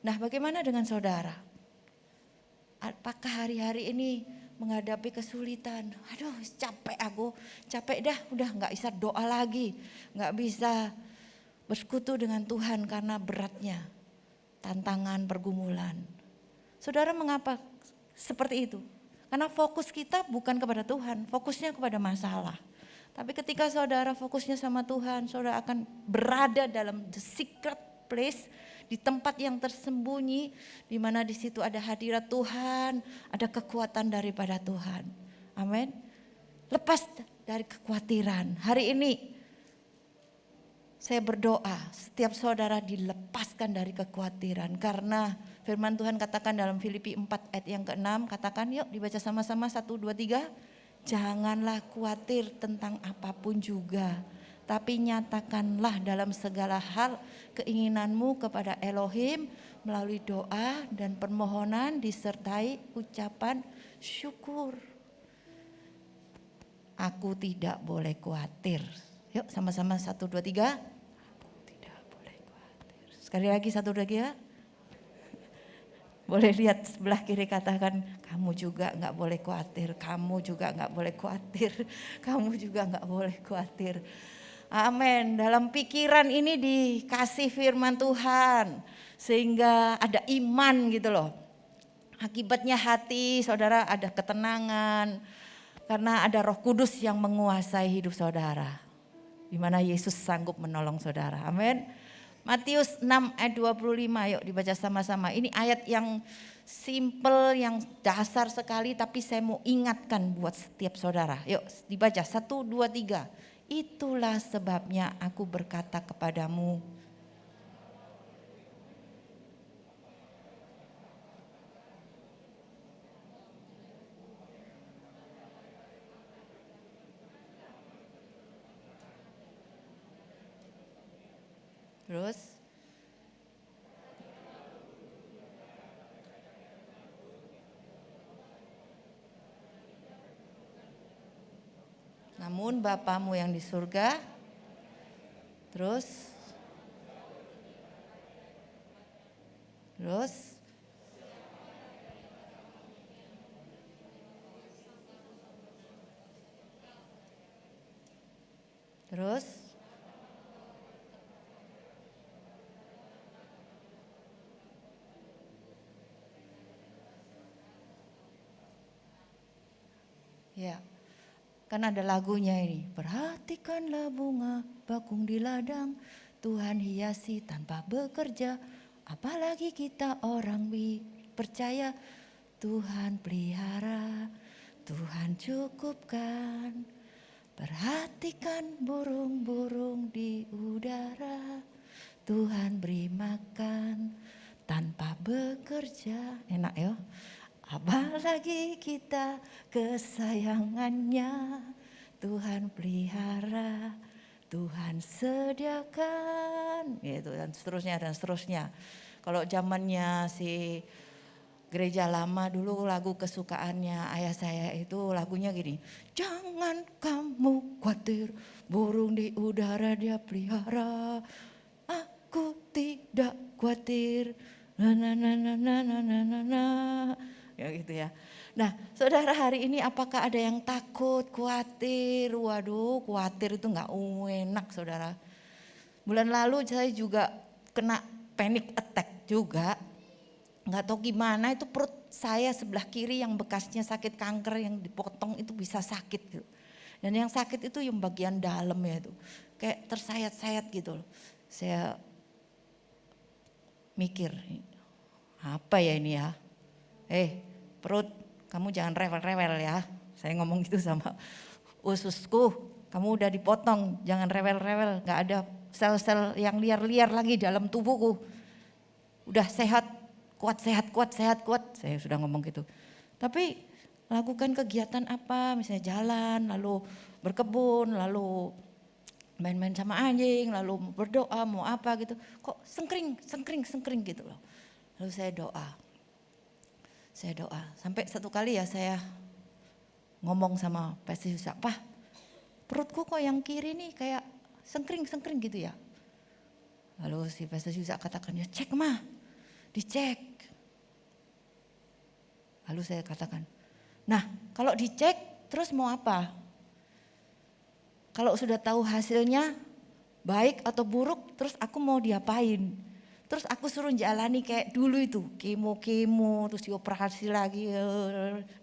Nah, bagaimana dengan saudara? Apakah hari-hari ini menghadapi kesulitan? Aduh, capek dah, udah nggak bisa doa lagi, nggak bisa bersekutu dengan Tuhan karena beratnya tantangan pergumulan. Saudara, mengapa seperti itu? Karena fokus kita bukan kepada Tuhan, fokusnya kepada masalah. Tapi ketika saudara fokusnya sama Tuhan, saudara akan berada dalam the secret place, di tempat yang tersembunyi, di mana di situ ada hadirat Tuhan, ada kekuatan daripada Tuhan. Amin. Lepas dari kekhawatiran. Hari ini saya berdoa setiap saudara dilepaskan dari kekhawatiran, karena firman Tuhan katakan dalam Filipi 4 ayat yang ke-6, katakan yuk dibaca sama-sama 1, 2, 3. Janganlah khawatir tentang apapun juga, tapi nyatakanlah dalam segala hal keinginanmu kepada Elohim melalui doa dan permohonan disertai ucapan syukur. Aku tidak boleh khawatir. Yuk sama-sama 1, 2, 3. Tidak boleh khawatir. Sekali lagi 1, 2, 3. Boleh lihat sebelah kiri, katakan kamu juga gak boleh khawatir. Kamu juga gak boleh khawatir. Kamu juga gak boleh khawatir. Amin. Dalam pikiran ini dikasih firman Tuhan sehingga ada iman gitu loh. Akibatnya hati saudara ada ketenangan karena ada Roh Kudus yang menguasai hidup saudara. Di mana Yesus sanggup menolong saudara. Amin. Matius 6 ayat 25, yuk dibaca sama-sama. Ini ayat yang simple, yang dasar sekali, tapi saya mau ingatkan buat setiap saudara. Yuk dibaca 1, 2, 3. Itulah sebabnya aku berkata kepadamu. Terus namun Bapamu yang di surga. Terus ya, kan ada lagunya ini. Perhatikanlah bunga bakung di ladang, Tuhan hiasi tanpa bekerja. Apalagi kita orang percaya, Tuhan pelihara, Tuhan cukupkan. Perhatikan burung-burung di udara, Tuhan beri makan tanpa bekerja. Enak ya. Apalagi kita kesayangannya, Tuhan pelihara, Tuhan sediakan, gitu dan seterusnya. Kalau zamannya si gereja lama dulu, lagu kesukaannya ayah saya itu lagunya gini. Jangan kamu khawatir, burung di udara dia pelihara, aku tidak khawatir, ya gitu ya. Nah saudara, hari ini apakah ada yang takut, khawatir? Waduh, khawatir itu gak enak saudara. Bulan lalu saya juga kena panic attack juga. Gak tahu gimana, itu perut saya sebelah kiri yang bekasnya sakit kanker, yang dipotong itu bisa sakit gitu. Dan yang sakit itu yang bagian dalam ya itu. Kayak tersayat-sayat gitu loh. Saya mikir, apa ya ini ya? Perut, kamu jangan rewel-rewel ya. Saya ngomong gitu sama ususku, kamu udah dipotong, jangan rewel-rewel, gak ada sel-sel yang liar-liar lagi dalam tubuhku. Udah sehat, kuat, sehat, kuat, sehat, kuat. Saya sudah ngomong gitu. Tapi lakukan kegiatan apa, misalnya jalan, lalu berkebun, lalu main-main sama anjing, lalu berdoa, mau apa gitu. Kok sengkring gitu loh. Lalu saya doa. Sampai satu kali ya saya ngomong sama Pastor Yusak, "Pak, perutku kok yang kiri nih kayak sengkring gitu ya." Lalu si Pastor Yusak katakan, "Ya cek mah, dicek." Lalu saya katakan, "Nah kalau dicek terus mau apa? Kalau sudah tahu hasilnya baik atau buruk, terus aku mau diapain? Terus aku suruh jalani kayak dulu itu, kemo, terus dioperasi lagi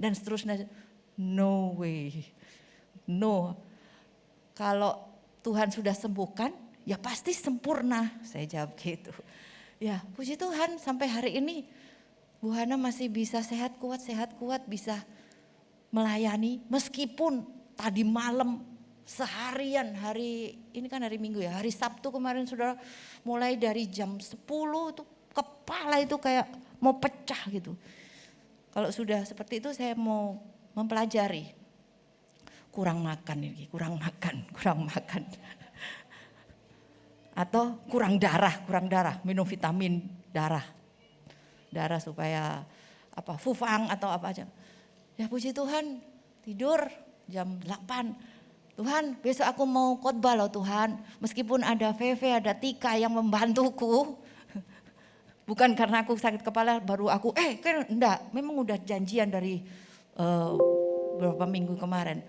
dan seterusnya." No way, no. Kalau Tuhan sudah sembuhkan, ya pasti sempurna. Saya jawab gitu. Ya puji Tuhan sampai hari ini Bu Hana masih bisa sehat kuat, bisa melayani. Meskipun tadi malam seharian, hari ini kan hari Minggu ya, hari Sabtu kemarin saudara, mulai dari jam 10 itu kepala itu kayak mau pecah gitu. Kalau sudah seperti itu saya mau mempelajari. Kurang makan. Atau kurang darah, minum vitamin darah supaya apa, fufang atau apa aja. Ya puji Tuhan, tidur jam 8. Tuhan, besok aku mau khotbah loh Tuhan. Meskipun ada Veve, ada Tika yang membantuku. Bukan karena aku sakit kepala baru aku kan enggak, memang udah janjian dari beberapa minggu kemarin.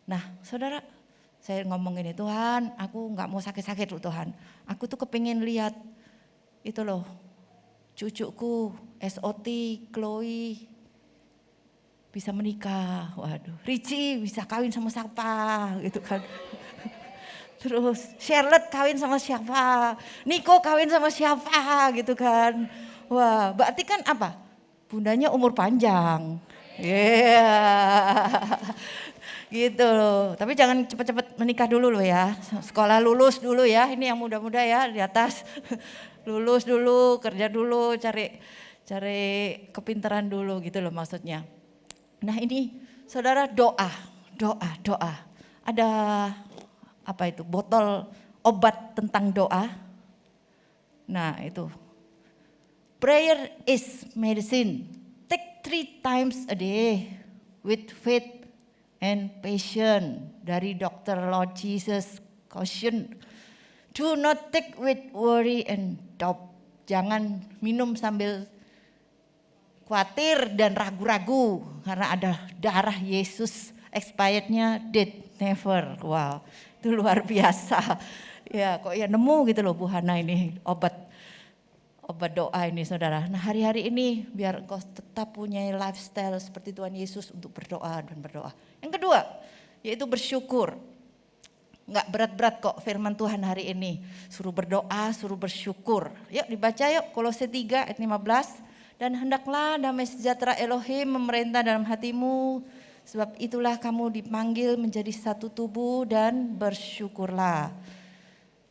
Nah saudara, saya ngomong gini, "Tuhan aku gak mau sakit-sakit loh Tuhan. Aku tuh kepingin lihat itu loh cucuku, SOT, Chloe bisa menikah. Waduh, Richie bisa kawin sama siapa gitu kan. Terus Charlotte kawin sama siapa, Nico kawin sama siapa gitu kan. Wah berarti kan apa? Bundanya umur panjang. Gitu loh. Tapi jangan cepet-cepet menikah dulu loh ya. Sekolah lulus dulu ya. Ini yang muda-muda ya di atas. Lulus dulu, kerja dulu, cari kepintaran dulu gitu loh maksudnya. Nah ini saudara, doa. Ada apa itu? Botol obat tentang doa. Nah itu. Prayer is medicine. Take 3 times a day with faith and patience. Dari Dr. Lord Jesus caution. Do not take with worry and doubt. Jangan minum sambil khawatir dan ragu-ragu. Karena ada darah Yesus, expirednya date never. Wow, itu luar biasa. Ya kok ya nemu gitu loh Bu Hana ini obat doa ini saudara. Nah hari-hari ini biar engkau tetap punya lifestyle seperti Tuhan Yesus untuk berdoa. Yang kedua yaitu bersyukur. Enggak berat-berat kok firman Tuhan hari ini. Suruh berdoa, suruh bersyukur. Yuk dibaca yuk Kolose 3 ayat 15. Dan hendaklah damai sejahtera Elohim memerintah dalam hatimu. Sebab itulah kamu dipanggil menjadi satu tubuh dan bersyukurlah.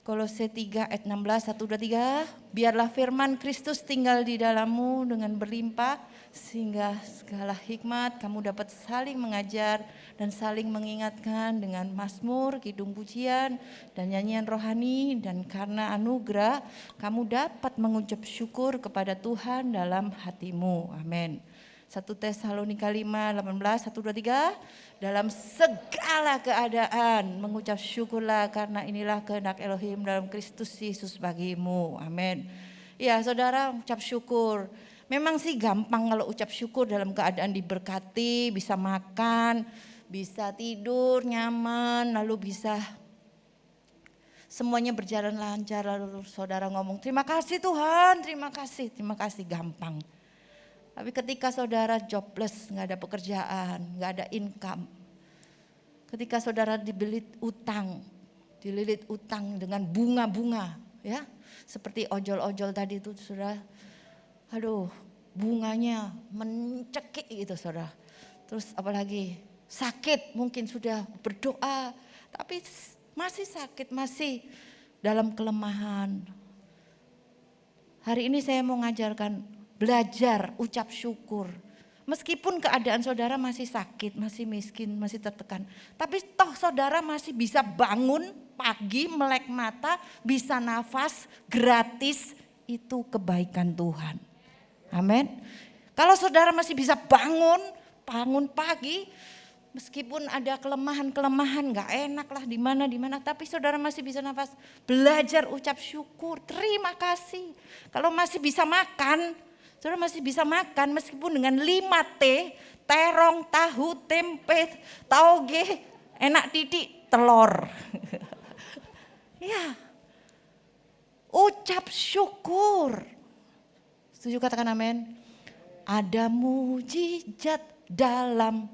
Kolose 3 ayat 16, 1, 2, 3. Biarlah firman Kristus tinggal di dalammu dengan berlimpah. Sehingga segala hikmat kamu dapat saling mengajar dan saling mengingatkan dengan mazmur, kidung pujian dan nyanyian rohani. Dan karena anugerah kamu dapat mengucap syukur kepada Tuhan dalam hatimu. Amin. 1 Tesalonika 5, 18, 1, 2, 3. Dalam segala keadaan mengucap syukurlah karena inilah kehendak Elohim dalam Kristus Yesus bagimu. Amin. Ya saudara, ucap syukur. Memang sih gampang kalau ucap syukur dalam keadaan diberkati, bisa makan, bisa tidur nyaman, lalu bisa semuanya berjalan lancar. Lalu saudara ngomong terima kasih Tuhan, terima kasih, gampang. Tapi ketika saudara jobless, gak ada pekerjaan, gak ada income. Ketika saudara dililit utang dengan bunga-bunga, ya, seperti ojol-ojol tadi itu saudara, aduh bunganya mencekik gitu saudara. Terus apalagi sakit, mungkin sudah berdoa, tapi masih sakit, masih dalam kelemahan. Hari ini saya mau ngajarkan belajar ucap syukur. Meskipun keadaan saudara masih sakit, masih miskin, masih tertekan. Tapi toh saudara masih bisa bangun pagi, melek mata, bisa nafas, gratis. Itu kebaikan Tuhan. Amin. Kalau saudara masih bisa bangun pagi, meskipun ada kelemahan-kelemahan, gak enak lah di mana, tapi saudara masih bisa nafas. Belajar ucap syukur, terima kasih. Kalau masih bisa makan, saudara masih bisa makan meskipun dengan 5 T, terong, tahu, tempe, tauge, enak titik, telur. Ya, ucap syukur. Setuju katakan amin? Ada mujizat dalam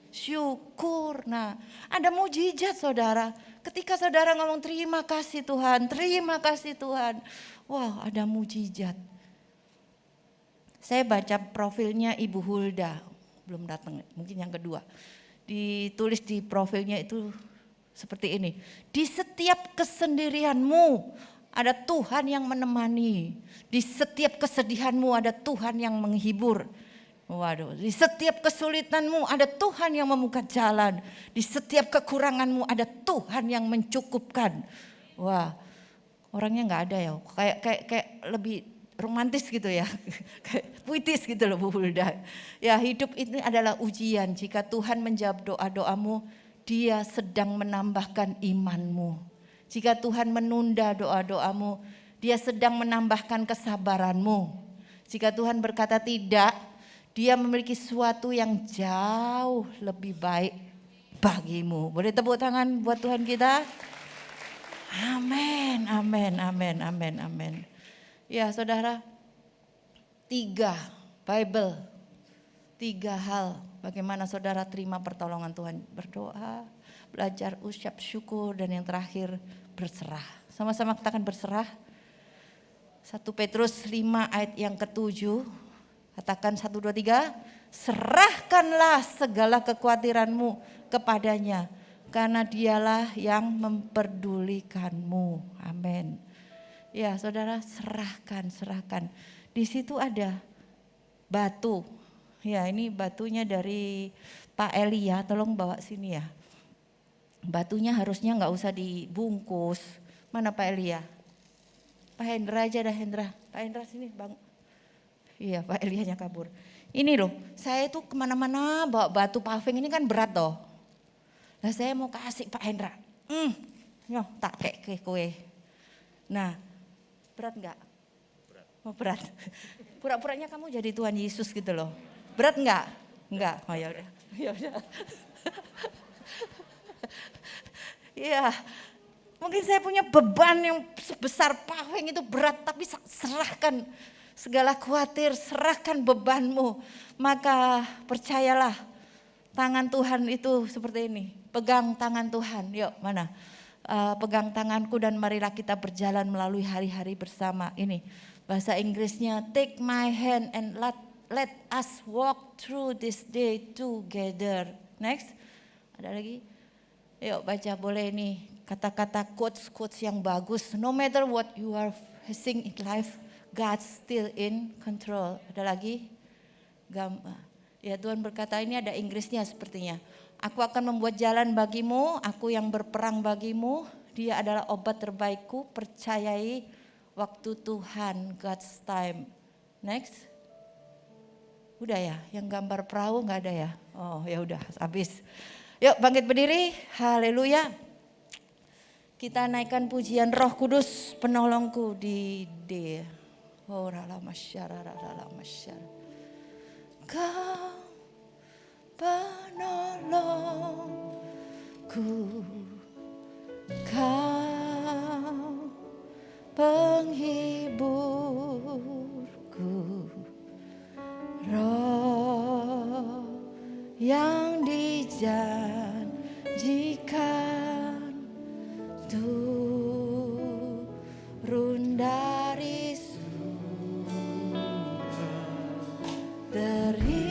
syukur. Nah, ada mujizat saudara. Ketika saudara ngomong terima kasih Tuhan, terima kasih Tuhan. Wow, ada mujizat. Saya baca profilnya Ibu Hulda, belum datang, mungkin yang kedua. Ditulis di profilnya itu seperti ini. Di setiap kesendirianmu ada Tuhan yang menemani. Di setiap kesedihanmu ada Tuhan yang menghibur. Waduh, di setiap kesulitanmu ada Tuhan yang membuka jalan. Di setiap kekuranganmu ada Tuhan yang mencukupkan. Wah, orangnya nggak ada ya. Kayak lebih romantis gitu ya. Puitis gitu loh Bu Hulda. Ya, hidup ini adalah ujian. Jika Tuhan menjawab doa-doamu, Dia sedang menambahkan imanmu. Jika Tuhan menunda doa-doamu, Dia sedang menambahkan kesabaranmu. Jika Tuhan berkata tidak, Dia memiliki sesuatu yang jauh lebih baik bagimu. Boleh tepuk tangan buat Tuhan kita? Amin, amin, amin, amin, amin. Ya saudara, 3 Bible, 3 hal bagaimana saudara terima pertolongan Tuhan. Berdoa, belajar ucap syukur, dan yang terakhir berserah. Sama-sama katakan berserah. 1 Petrus 5 ayat yang ke-7. Katakan 1, 2, 3. Serahkanlah segala kekhawatiranmu kepadanya, karena Dialah yang memperdulikanmu. Amin. Ya saudara, serahkan. Di situ ada batu. Ya, ini batunya dari Pak Elia, tolong bawa sini ya. Batunya harusnya nggak usah dibungkus. Mana Pak Elia? Pak Hendra aja dah, Hendra. Pak Hendra sini bang. Iya, Pak Elianya kabur. Ini loh, saya itu kemana-mana bawa batu paving, ini kan berat toh. Nah saya mau kasih Pak Hendra. Nyoh, tak kayak kue. Nah, berat nggak? Berat. Oh berat. Pura-puranya kamu jadi Tuhan Yesus gitu loh. Berat nggak? Enggak. Oh ya udah. Ya udah. Iya. Mungkin saya punya beban yang sebesar paving itu berat, tapi serahkan segala khawatir, serahkan bebanmu. Maka percayalah, tangan Tuhan itu seperti ini. Pegang tangan Tuhan. Yuk, mana? Pegang tanganku dan marilah kita berjalan melalui hari-hari bersama. Ini bahasa Inggrisnya, take my hand and let us walk through this day together. Next, ada lagi? Yuk baca boleh nih kata-kata quotes yang bagus. No matter what you are facing in life, God's still in control. Ada lagi? Ya Tuhan berkata, ini ada Inggrisnya sepertinya. Aku akan membuat jalan bagimu, aku yang berperang bagimu. Dia adalah obat terbaikku, percayai waktu Tuhan, God's time. Next. Udah ya, yang gambar perahu nggak ada ya? Oh ya udah, habis. Yuk bangkit berdiri, haleluya. Kita naikkan pujian Roh Kudus penolongku di D. Oh rala masyara, rala masyara. Kau penolongku, Kau penghiburku, Roh yang dijanjikan turun dari surga, terindah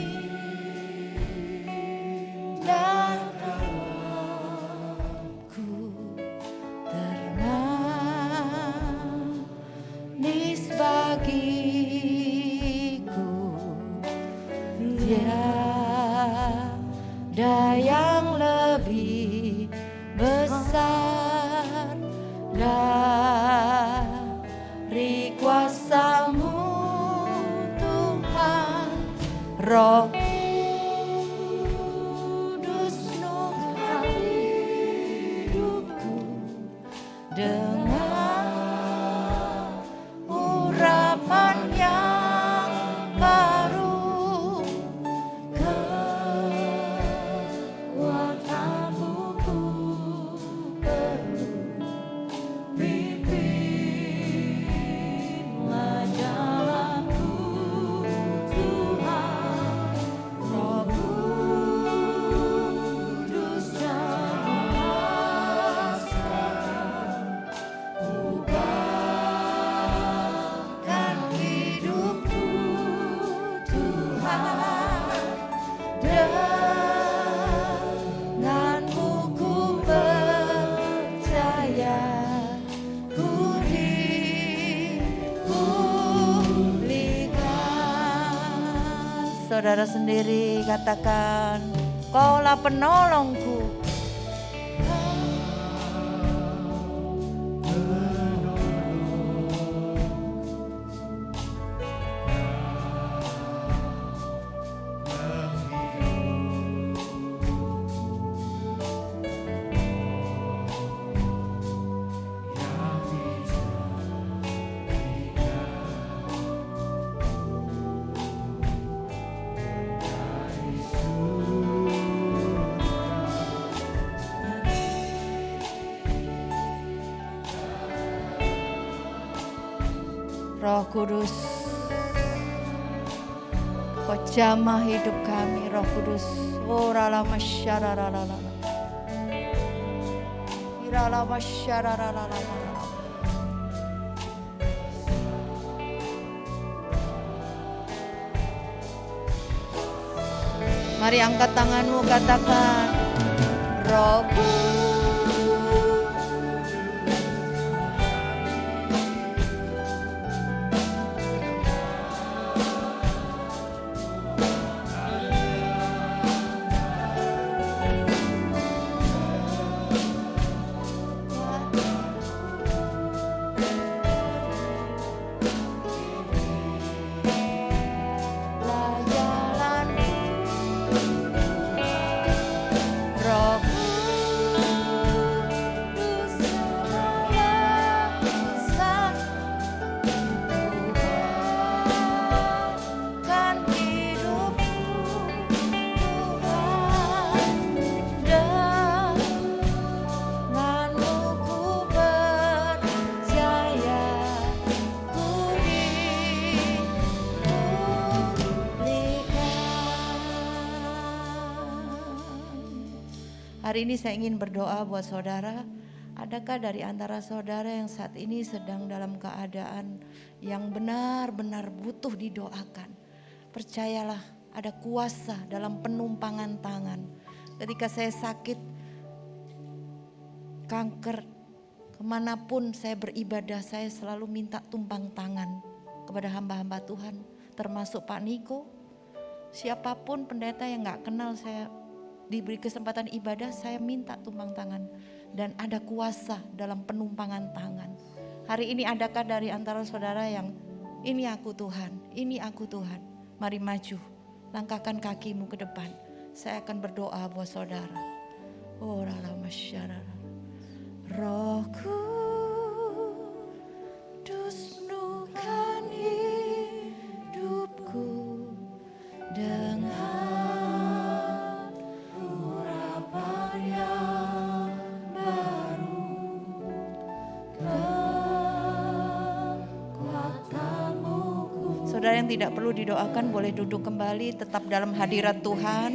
Roh Kudus penuhkan hidupku dengan urapan yang baru. Kekuatanmu ku perlu, pimpinlah jalanku Tuhan. Roh Kudus jangan Ubahkan hidupku Tuhan, denganmu ku percaya, ku dipulihkan. Saudara sendiri katakan, Kaulah penolongku. Roh Kudus, Kau jamah hidup kami, Roh Kudus. Oh ralama syararalala, iralama syararalala. Mari angkat tanganmu, katakan, Roh Kudus. Hari ini saya ingin berdoa buat saudara. Adakah dari antara saudara yang saat ini sedang dalam keadaan yang benar-benar butuh didoakan? Percayalah, ada kuasa dalam penumpangan tangan. Ketika saya sakit, kanker, kemanapun saya beribadah, saya selalu minta tumpang tangan kepada hamba-hamba Tuhan. Termasuk Pak Niko, siapapun pendeta yang gak kenal saya, diberi kesempatan ibadah, saya minta tumpang tangan. Dan ada kuasa dalam penumpangan tangan. Hari ini adakah dari antara saudara yang ini aku Tuhan, ini aku Tuhan. Mari maju, langkahkan kakimu ke depan. Saya akan berdoa buat saudara. Oh rala masyarakat. Roh Kudus penuhkan hidupku dengan saudara yang tidak perlu didoakan boleh duduk kembali, tetap dalam hadirat Tuhan.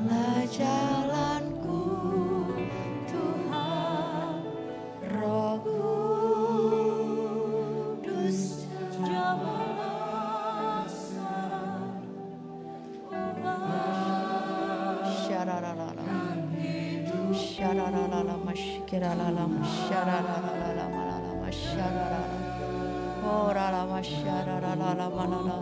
Lah jalanku Tuhan, Roh Kudus jamah syararalala syararalala masyikiralala syararalala malala masyararalala. Oh rala masyararalala malala.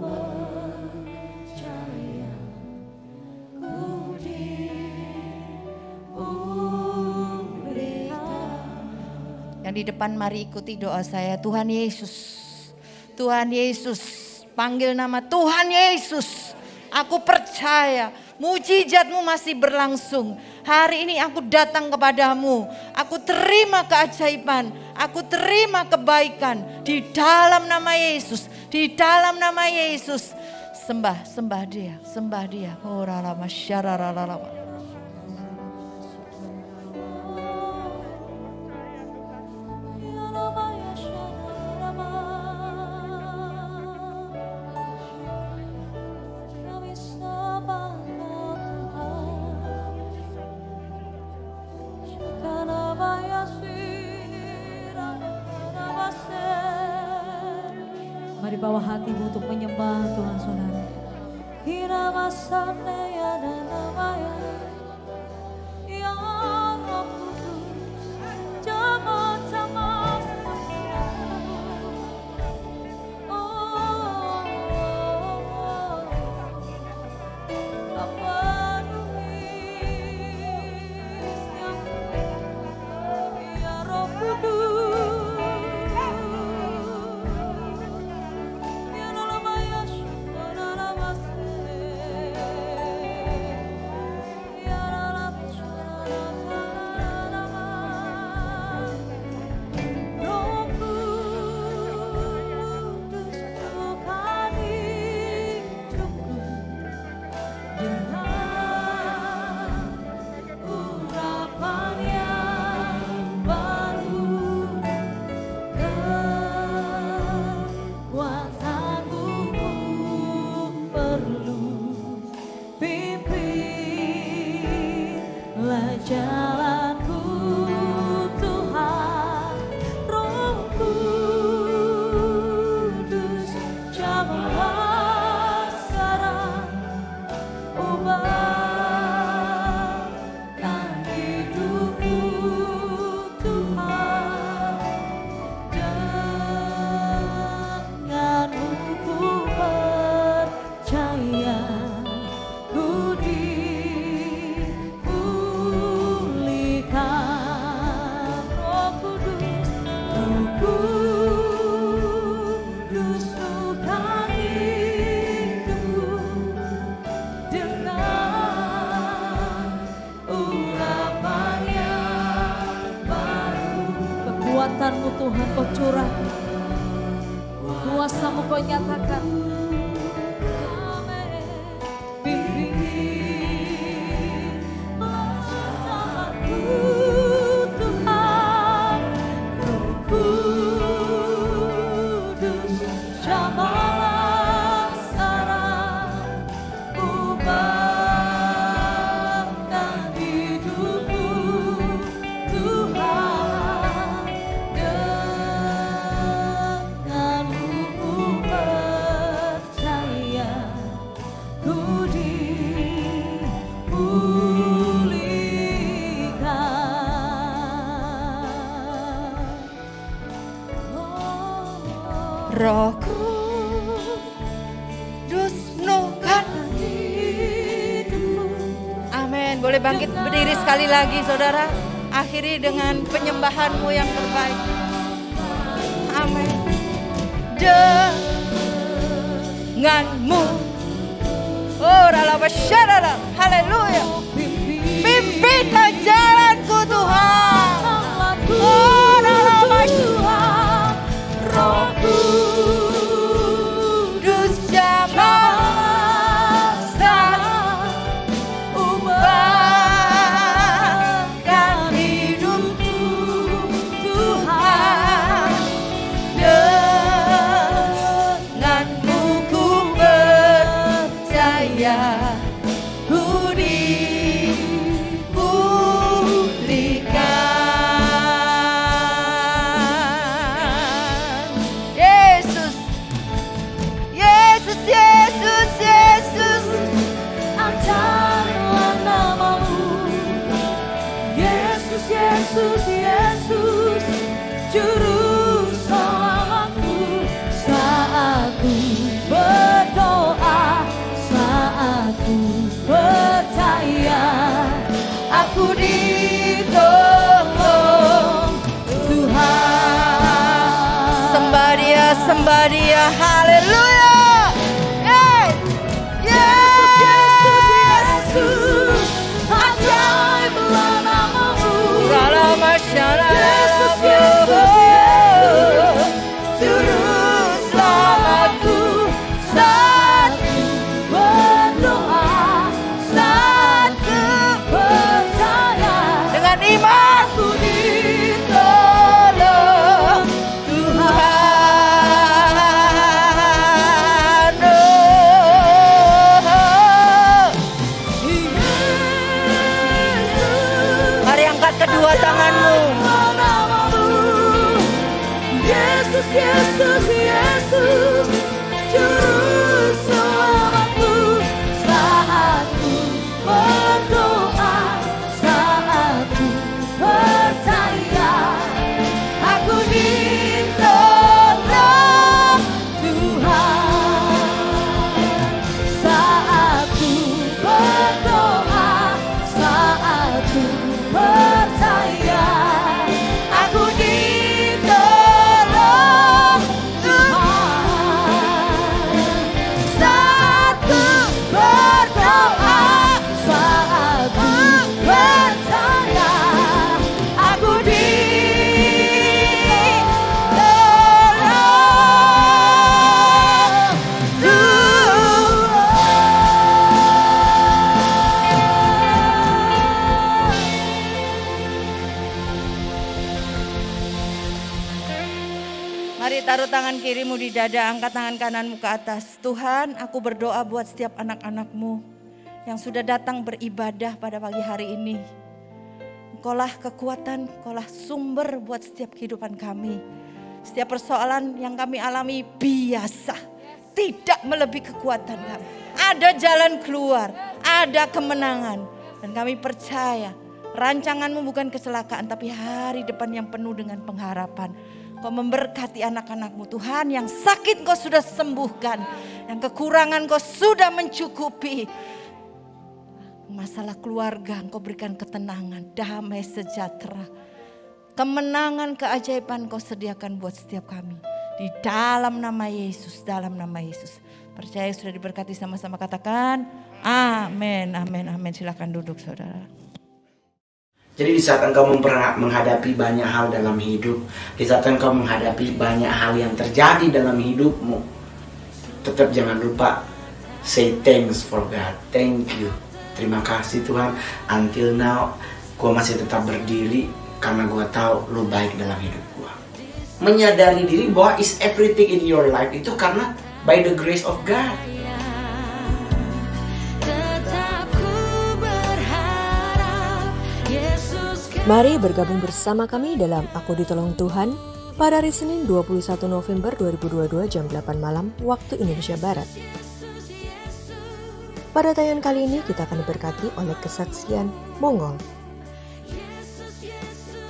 Yang di depan mari ikuti doa saya. Tuhan Yesus, Tuhan Yesus, Panggil nama Tuhan Yesus. Aku percaya mujizat-Mu masih berlangsung. Hari ini aku datang kepadamu. Aku terima keajaiban. Aku terima kebaikan. Di dalam nama Yesus. Di dalam nama Yesus. Sembah dia. Sembah dia. Oh ralama syararararama. Mari bawa hatimu untuk menyembah Tuhan saudara. Ya Roh Kudus, jamaah-jamaah ya Roh Kudus, ya Lalabaya Shudarabase, ya Lalabashararararama. Roh Kudus bukan hidupku dengan urapan yang baru, kekuatanmu ku perlu, pimpinlah jalanku Tuhan. Roh Kudus jamahlah sekarang, ubahkan hidupku Tuhan. Denganmu ku percaya, ku dipulihkan. Roh Kudus bukan hidupku dengan urapan yang baru. Kekuatanmu Tuhan kau curahkan, kuasamu kau nyatakan. Pimpinlah jalanku Tuhan. Roh Kudus jamahlah sekarang, ubahkan hidupku Tuhan. Denganmu ku percaya, ku dipulihkan. Roh Kudus penuhkan hidupku. Amin. Boleh bangkit berdiri sekali lagi saudara. Akhiri dengan penyembahanmu yang terbaik. Amin. Denganmu. Oh ralabasyarara. Haleluya. Pimpinlah jalanku Tuhan. Oh ralabasyarara. Roh Kudus jamahlah sekarang, ubahkan hidupku Tuhan. Denganmu ku percaya, ku dipulihkan. Yesus, Yesus, Yesus, Yesus. Ajarlah namamu, Yesus, Yesus, Yesus, Juru Selamatku. Saat ku berdoa, saat ku percaya, aku ditolong Tuhan. Sembah dia, haleluya. kedua tanganmu. Namamu, Yesus, Yesus, Yesus, Juru Selamatku. Saat ku berdoa, saat ku percaya, aku ditolong Tuhan. Saat ku berdoa, saat ku percaya, aku ditolong Tuhan. Saat ku berdoa, saat ku percaya, aku ditolong Mari taruh tangan kirimu di dada, angkat tangan kananmu ke atas. Tuhan, aku berdoa buat setiap anak-anak-Mu yang sudah datang beribadah pada pagi hari ini. Engkaulah kekuatan, Engkaulah sumber buat setiap kehidupan kami. Setiap persoalan yang kami alami biasa, tidak melebihi kekuatan kami. Ada jalan keluar, ada kemenangan. Dan kami percaya rancangan-Mu bukan kecelakaan, tapi hari depan yang penuh dengan pengharapan. Kau memberkati anak-anak-Mu Tuhan, yang sakit Kau sudah sembuhkan, yang kekurangan Kau sudah mencukupi. Masalah keluarga Engkau berikan ketenangan, damai sejahtera. Kemenangan, keajaiban Kau sediakan buat setiap kami. Di dalam nama Yesus, dalam nama Yesus. Percaya sudah diberkati, sama-sama katakan amin, amin, amin. Silakan duduk saudara. Jadi di saat engkau menghadapi banyak hal dalam hidup, di saat engkau menghadapi banyak hal yang terjadi dalam hidupmu, tetap jangan lupa say thanks for God. Thank you. Terima kasih Tuhan. Until now, gue masih tetap berdiri karena gue tahu lu baik dalam hidup gue. Menyadari diri bahwa is everything in your life itu karena by the grace of God. Mari bergabung bersama kami dalam Aku Ditolong Tuhan pada hari Senin 21 November 2022 jam 8 malam waktu Indonesia Barat. Pada tayangan kali ini kita akan diberkati oleh kesaksian Mongol.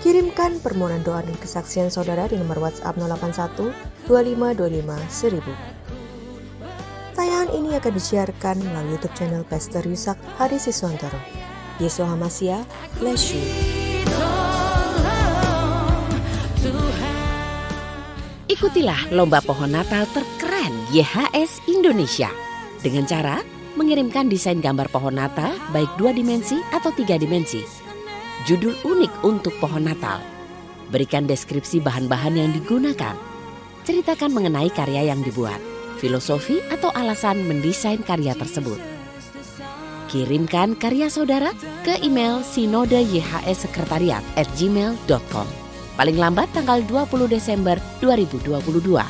Kirimkan permohonan doa dan kesaksian saudara di nomor WhatsApp 081 2525 1000. Tayangan ini akan disiarkan melalui YouTube channel Pastor Yusak Hari Siswantoro. Yeshua Hamasya, bless you. Ikutilah lomba pohon Natal terkeren YHS Indonesia dengan cara mengirimkan desain gambar pohon Natal baik 2 dimensi atau 3 dimensi. Judul unik untuk pohon Natal. Berikan deskripsi bahan-bahan yang digunakan. Ceritakan mengenai karya yang dibuat, filosofi atau alasan mendesain karya tersebut. Kirimkan karya saudara ke email sinodeyhssekretariat@gmail.com. Paling lambat tanggal 20 Desember 2022.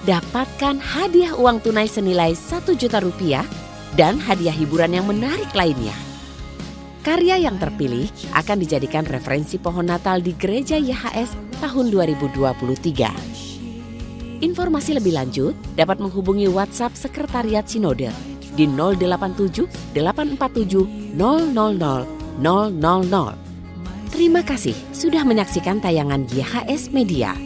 Dapatkan hadiah uang tunai senilai Rp1 juta dan hadiah hiburan yang menarik lainnya. Karya yang terpilih akan dijadikan referensi pohon Natal di Gereja YHS tahun 2023. Informasi lebih lanjut dapat menghubungi WhatsApp Sekretariat Sinode di 087 847 000 000. Terima kasih sudah menyaksikan tayangan YHS Media.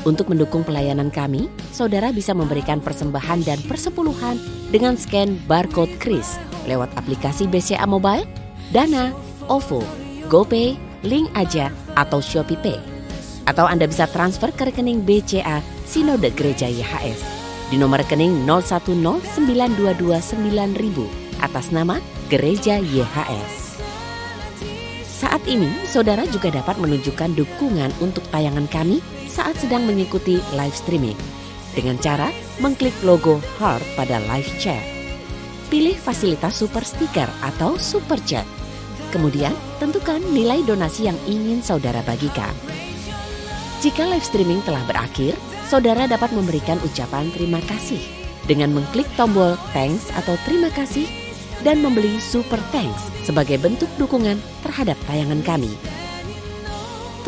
Untuk mendukung pelayanan kami, saudara bisa memberikan persembahan dan persepuluhan dengan scan barcode kris lewat aplikasi BCA Mobile, Dana, OVO, GoPay, Link Aja, atau ShopeePay. Atau Anda bisa transfer ke rekening BCA Sinode Gereja YHS di nomor rekening 0109229000 atas nama Gereja YHS. Saat ini, saudara juga dapat menunjukkan dukungan untuk tayangan kami saat sedang mengikuti live streaming dengan cara mengklik logo heart pada live chat. Pilih fasilitas super sticker atau super chat. Kemudian, tentukan nilai donasi yang ingin saudara bagikan. Jika live streaming telah berakhir, saudara dapat memberikan ucapan terima kasih dengan mengklik tombol thanks atau terima kasih dan membeli super thanks sebagai bentuk dukungan terhadap tayangan kami.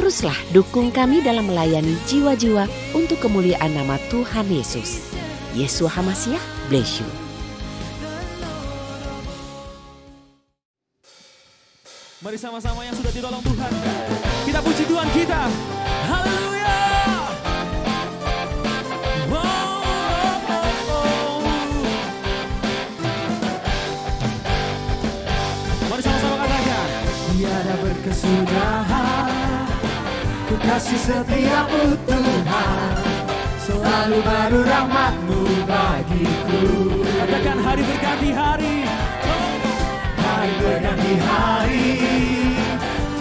Teruslah dukung kami dalam melayani jiwa-jiwa untuk kemuliaan nama Tuhan Yesus. Yesua HaMasiah, bless you. Mari sama-sama yang sudah ditolong Tuhan, kita puji Tuhan kita. Haleluya. Mari sama-sama katakan, tiada berkesudahan, ku kasih setiapmu Tuhan, selalu baru rahmat-Mu bagiku. Katakan hari berganti hari, hari berganti hari,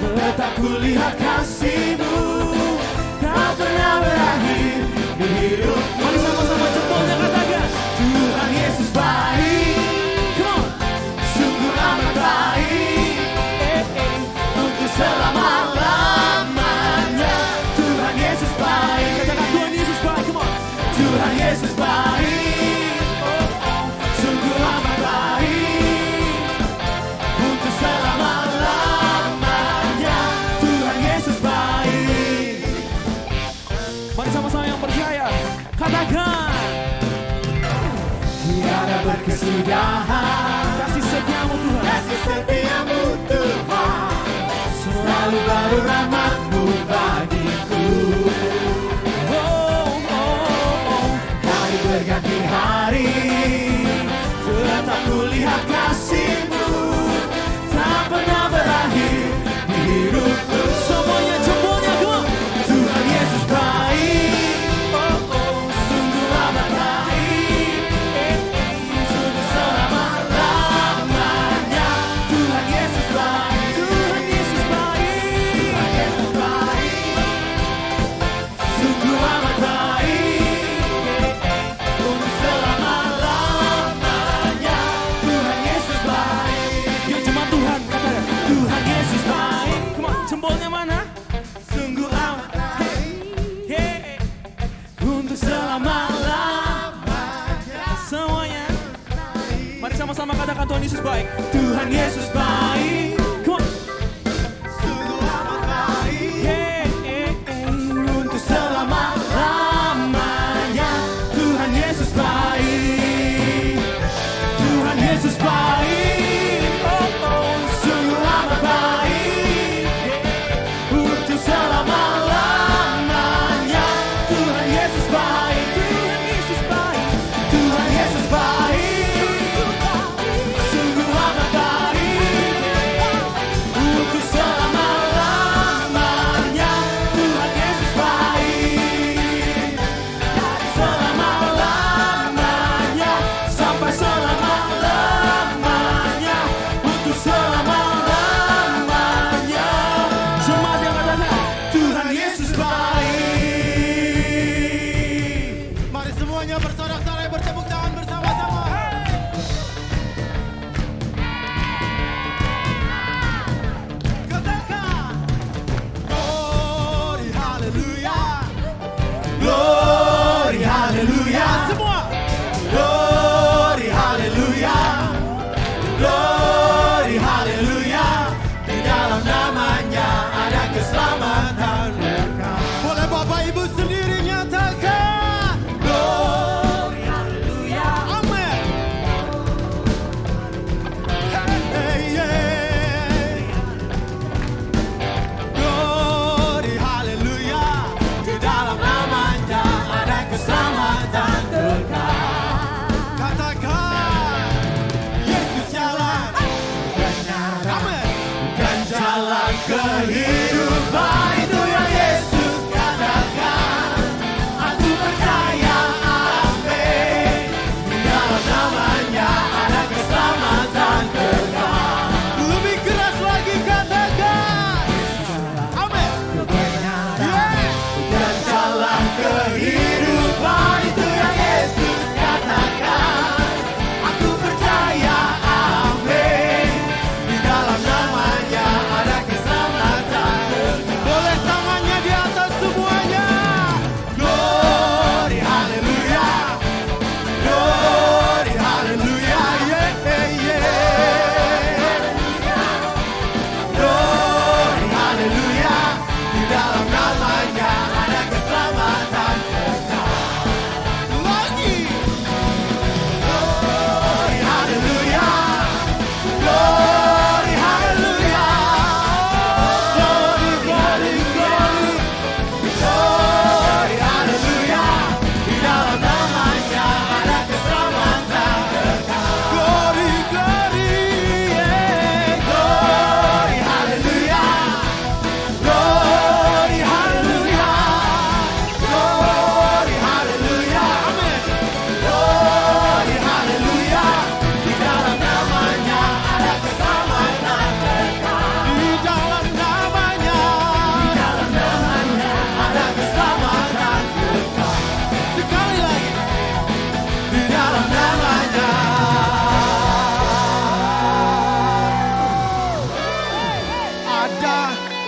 tetap kulihat kasih-Mu, tak pernah berakhir di hidupku. Mari sama-sama jempolnya katakan, Tuhan Yesus baik, come on, sungguh amat baik, untuk selama-lamanya. Tuhan Yesus baik, katakan Tuhan Yesus baik, come on, Tuhan Yesus baik, sungguh amat baik, untuk selama-lamanya. Tuhan Yesus baik. Mari sama-sama yang percaya katakan, tiada berkesudahan, kasih setiamu Tuhan, kasih setiamu Tuhan, selalu baru rahmat-Mu bagiku. Hari berganti hari, tetap kulihat kasih-Mu, tak pernah berakhir di hidupku. Semuanya jempolnya go. Tuhan Yesus baik, sungguh amat baik, sungguh selama-lamanya. Tuhan Yesus baik, Tuhan Yesus baik, Tuhan Yesus baik, sungguh amat baik, untuk selama-lamanya. Tuhan Yesus baik. Yuk jemaat Tuhan katakan, Tuhan Yesus baik. Come on, jempolnya mana? Sungguh amat baik, hey, untuk selama-lamanya. Semuanya, mari sama-sama katakan Tuhan Yesus baik. Tuhan Yesus baik. Come on. Sungguh amat baik, hey, untuk selama-lamanya. Tuhan Yesus baik. Tuhan Yesus baik, sungguh amat baik, untuk selama-lamanya. Tuhan Yesus baik, Tuhan Yesus baik, Tuhan Yesus baik, sungguh amat baik, untuk selama-lamanya. Tuhan Yesus baik, dari selama-lamanya sampai selama-lamanya, untuk selama-lamanya. Jemaat yang katakan, Tuhan Yesus baik. Mari semuanya bersorak-sorai, bertepuk tangan bersama-sama. Katakan, glory hallelujah, glory hallelujah. Semua, glory hallelujah, glory hallelujah. Di dalam namanya ada keselamatan. Boleh Bapak Ibu sendiri nyatakan, glory hallelujah, amen. Hey, yeah. Glory hallelujah, di dalam namanya ada keselamatan kekal. Katakan, Yesus jalan kebenaran, amen, bukan jalan kehidupan. Itu yang Yesus katakan. Aku percaya, amin. Di dalam namanya ada keselamatan kekal. Lebih keras lagi katakan, amin. Kebenaran dan jalan kehidupan. Itu yang Yesus katakan. Aku percaya, amin. Di dalam namanya ada keselamatan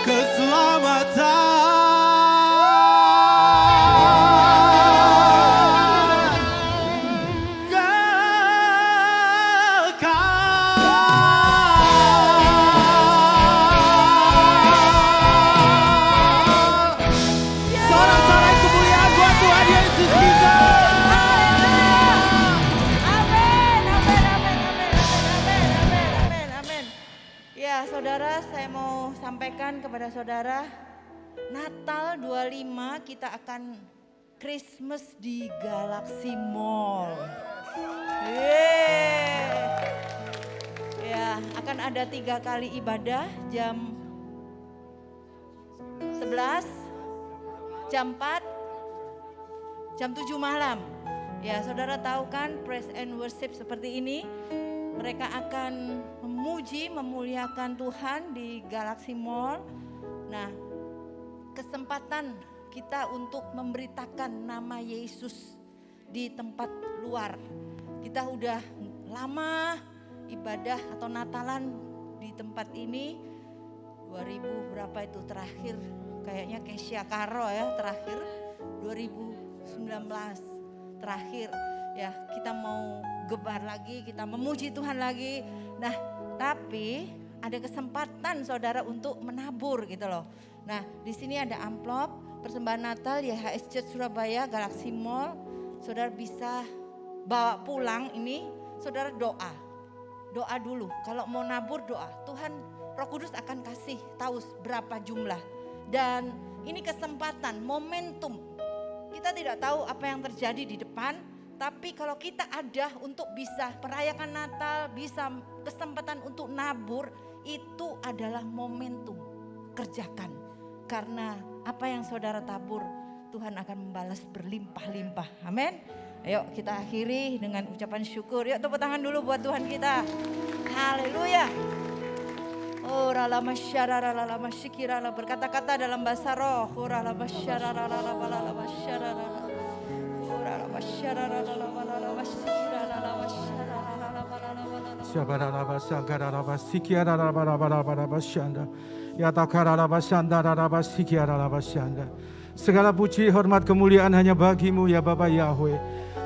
keselamatan. Sorak-sorai kemuliaan buat Tuhan Yesus kita. Amin, amin, amin, amin, amin, amin, amin, amin. Ya saudara, saya mau sampaikan kepada saudara, Natal 25 kita akan Christmas di Galaxy Mall. Yeay. Ya, akan ada 3 kali ibadah, jam 11, jam 4, jam 7 malam. Ya, saudara tahu kan praise and worship seperti ini, mereka akan memuji, memuliakan Tuhan di Galaxy Mall. Nah, kesempatan kita untuk memberitakan nama Yesus di tempat luar. Kita udah lama ibadah atau Natalan di tempat ini, 2000 berapa itu terakhir, kayaknya Kesia Karo ya terakhir, 2019 terakhir ya, kita mau gebar lagi, kita memuji Tuhan lagi. Nah, tapi ada kesempatan saudara untuk menabur gitu loh. Nah, di sini ada amplop persembahan Natal YHS Church Surabaya Galaxy Mall. Saudara bisa bawa pulang ini, saudara doa dulu. Kalau mau nabur doa, Tuhan Roh Kudus akan kasih tahu berapa jumlah. Dan ini kesempatan, momentum. Kita tidak tahu apa yang terjadi di depan, tapi kalau kita ada untuk bisa merayakan Natal, bisa kesempatan untuk nabur, itu adalah momentum. Kerjakan, karena apa yang saudara tabur, Tuhan akan membalas berlimpah-limpah. Amin. Ayo kita akhiri dengan ucapan syukur. Yuk tepuk tangan dulu buat Tuhan kita. Haleluya. Oh ralama syararalama syikirala, berkata-kata dalam bahasa roh. Oh ralama syararalama syararala. Oh ralama syararalama syikirala syararala. Shabaralaba sangaralaba sikiaralaba shanda. Yatakaralaba sandaralaba sikiaralaba shanda. Segala puji, hormat, kemuliaan hanya bagimu ya Bapa Yahweh.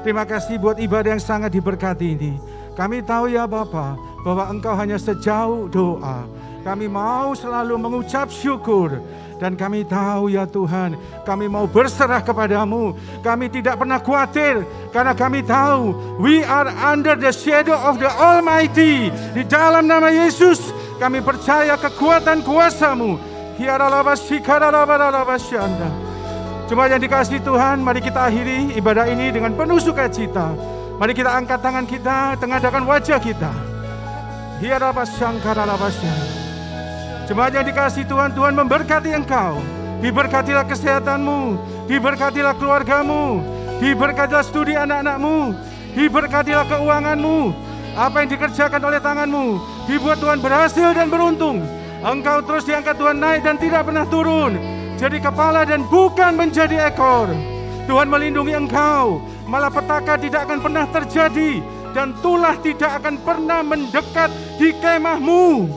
Terima kasih buat ibadah yang sangat diberkati ini. Kami tahu ya Bapa, bahwa Engkau hanya sejauh doa. Kami mau selalu mengucap syukur. Dan kami tahu ya Tuhan, kami mau berserah kepadamu. Kami tidak pernah khawatir, karena kami tahu we are under the shadow of the Almighty. Di dalam nama Yesus, kami percaya kekuatan kuasa-Mu. Hiaralaba sikaralaba syanda. Jemaat yang dikasihi Tuhan, mari kita akhiri ibadah ini dengan penuh sukacita. Mari kita angkat tangan kita, tengadahkan wajah kita. Hiaralaba sangkaralaba syanda. Jemaat yang dikasihi Tuhan, Tuhan memberkati engkau. Diberkatilah kesehatanmu, diberkatilah keluargamu, diberkatilah studi anak-anakmu, diberkatilah keuanganmu. Apa yang dikerjakan oleh tanganmu dibuat Tuhan berhasil dan beruntung. Engkau terus diangkat Tuhan naik dan tidak pernah turun, jadi kepala dan bukan menjadi ekor. Tuhan melindungi engkau, malapetaka tidak akan pernah terjadi, dan tulah tidak akan pernah mendekat di kemahmu.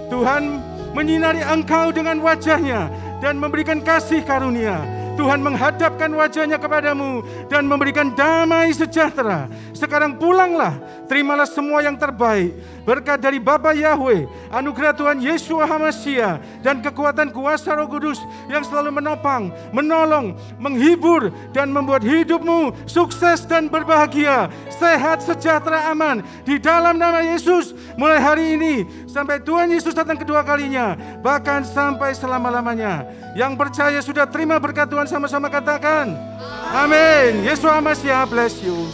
Tuhan menyinari engkau dengan wajahnya dan memberikan kasih karunia. Tuhan menghadapkan wajahnya kepadamu dan memberikan damai sejahtera. Sekarang pulanglah, terimalah semua yang terbaik. Berkat dari Bapa Yahweh, anugerah Tuhan Yeshua HaMashiach, dan kekuatan kuasa Roh Kudus yang selalu menopang, menolong, menghibur, dan membuat hidupmu sukses dan berbahagia, sehat, sejahtera, aman. Di dalam nama Yesus, mulai hari ini sampai Tuhan Yesus datang kedua kalinya, bahkan sampai selama-lamanya. Yang percaya sudah terima berkat Tuhan, sama-sama katakan amin. Yeshua HaMashiach bless you.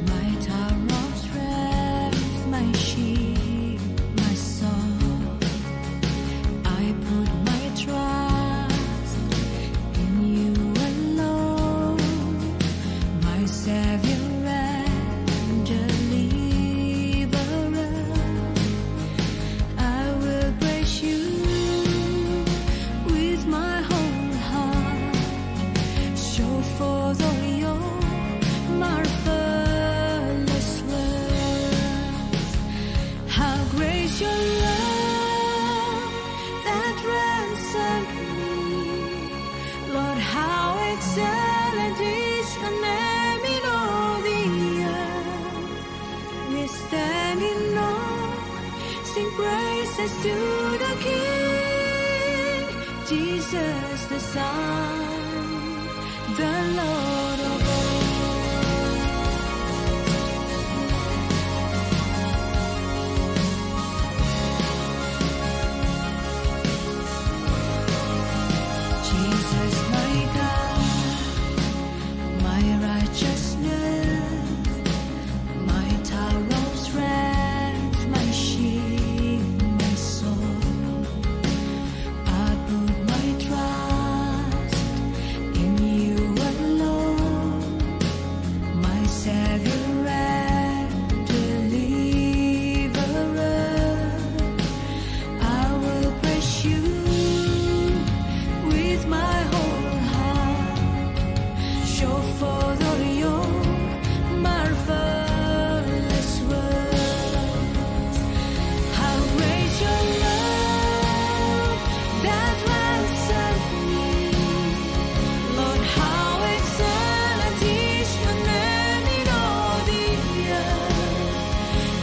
My tower of strength, my shield. forth all your marvelous works. How great your love that ransomed me. Lord, how excellent is your name in all the earth. We stand in awe, sing praises to the King, Jesus the Son, the Lord of all. Jesus, my God, my righteousness, my tower of strength, my shield, my soul. I put my trust in you alone, my Savior and Deliverer. I will praise you with my whole heart. Show forth all your marvelous works. How great your love that ransomed me. Lord, how excellent is your name in all the earth.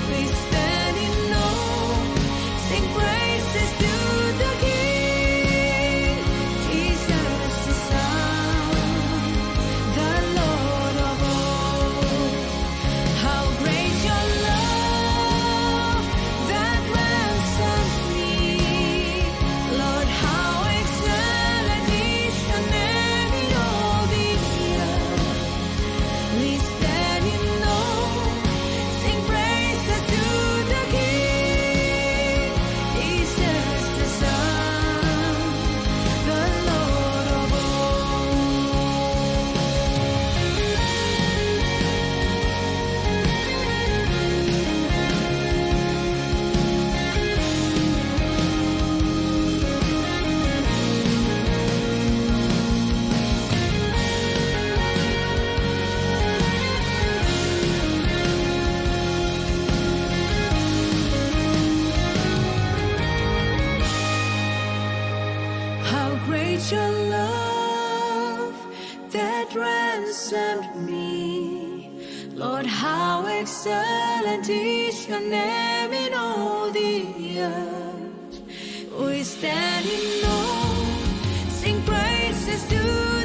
We stand in awe, sing praises to the King, Jesus the Son, the Lord of all. How great your love that ransomed me. Lord, how excellent is your name in all the earth. We stand in awe, sing praises to the King, Jesus the Son, the Lord of How great your love that ransomed me. Lord, how excellent is your name in all the earth. We stand in awe, sing praises to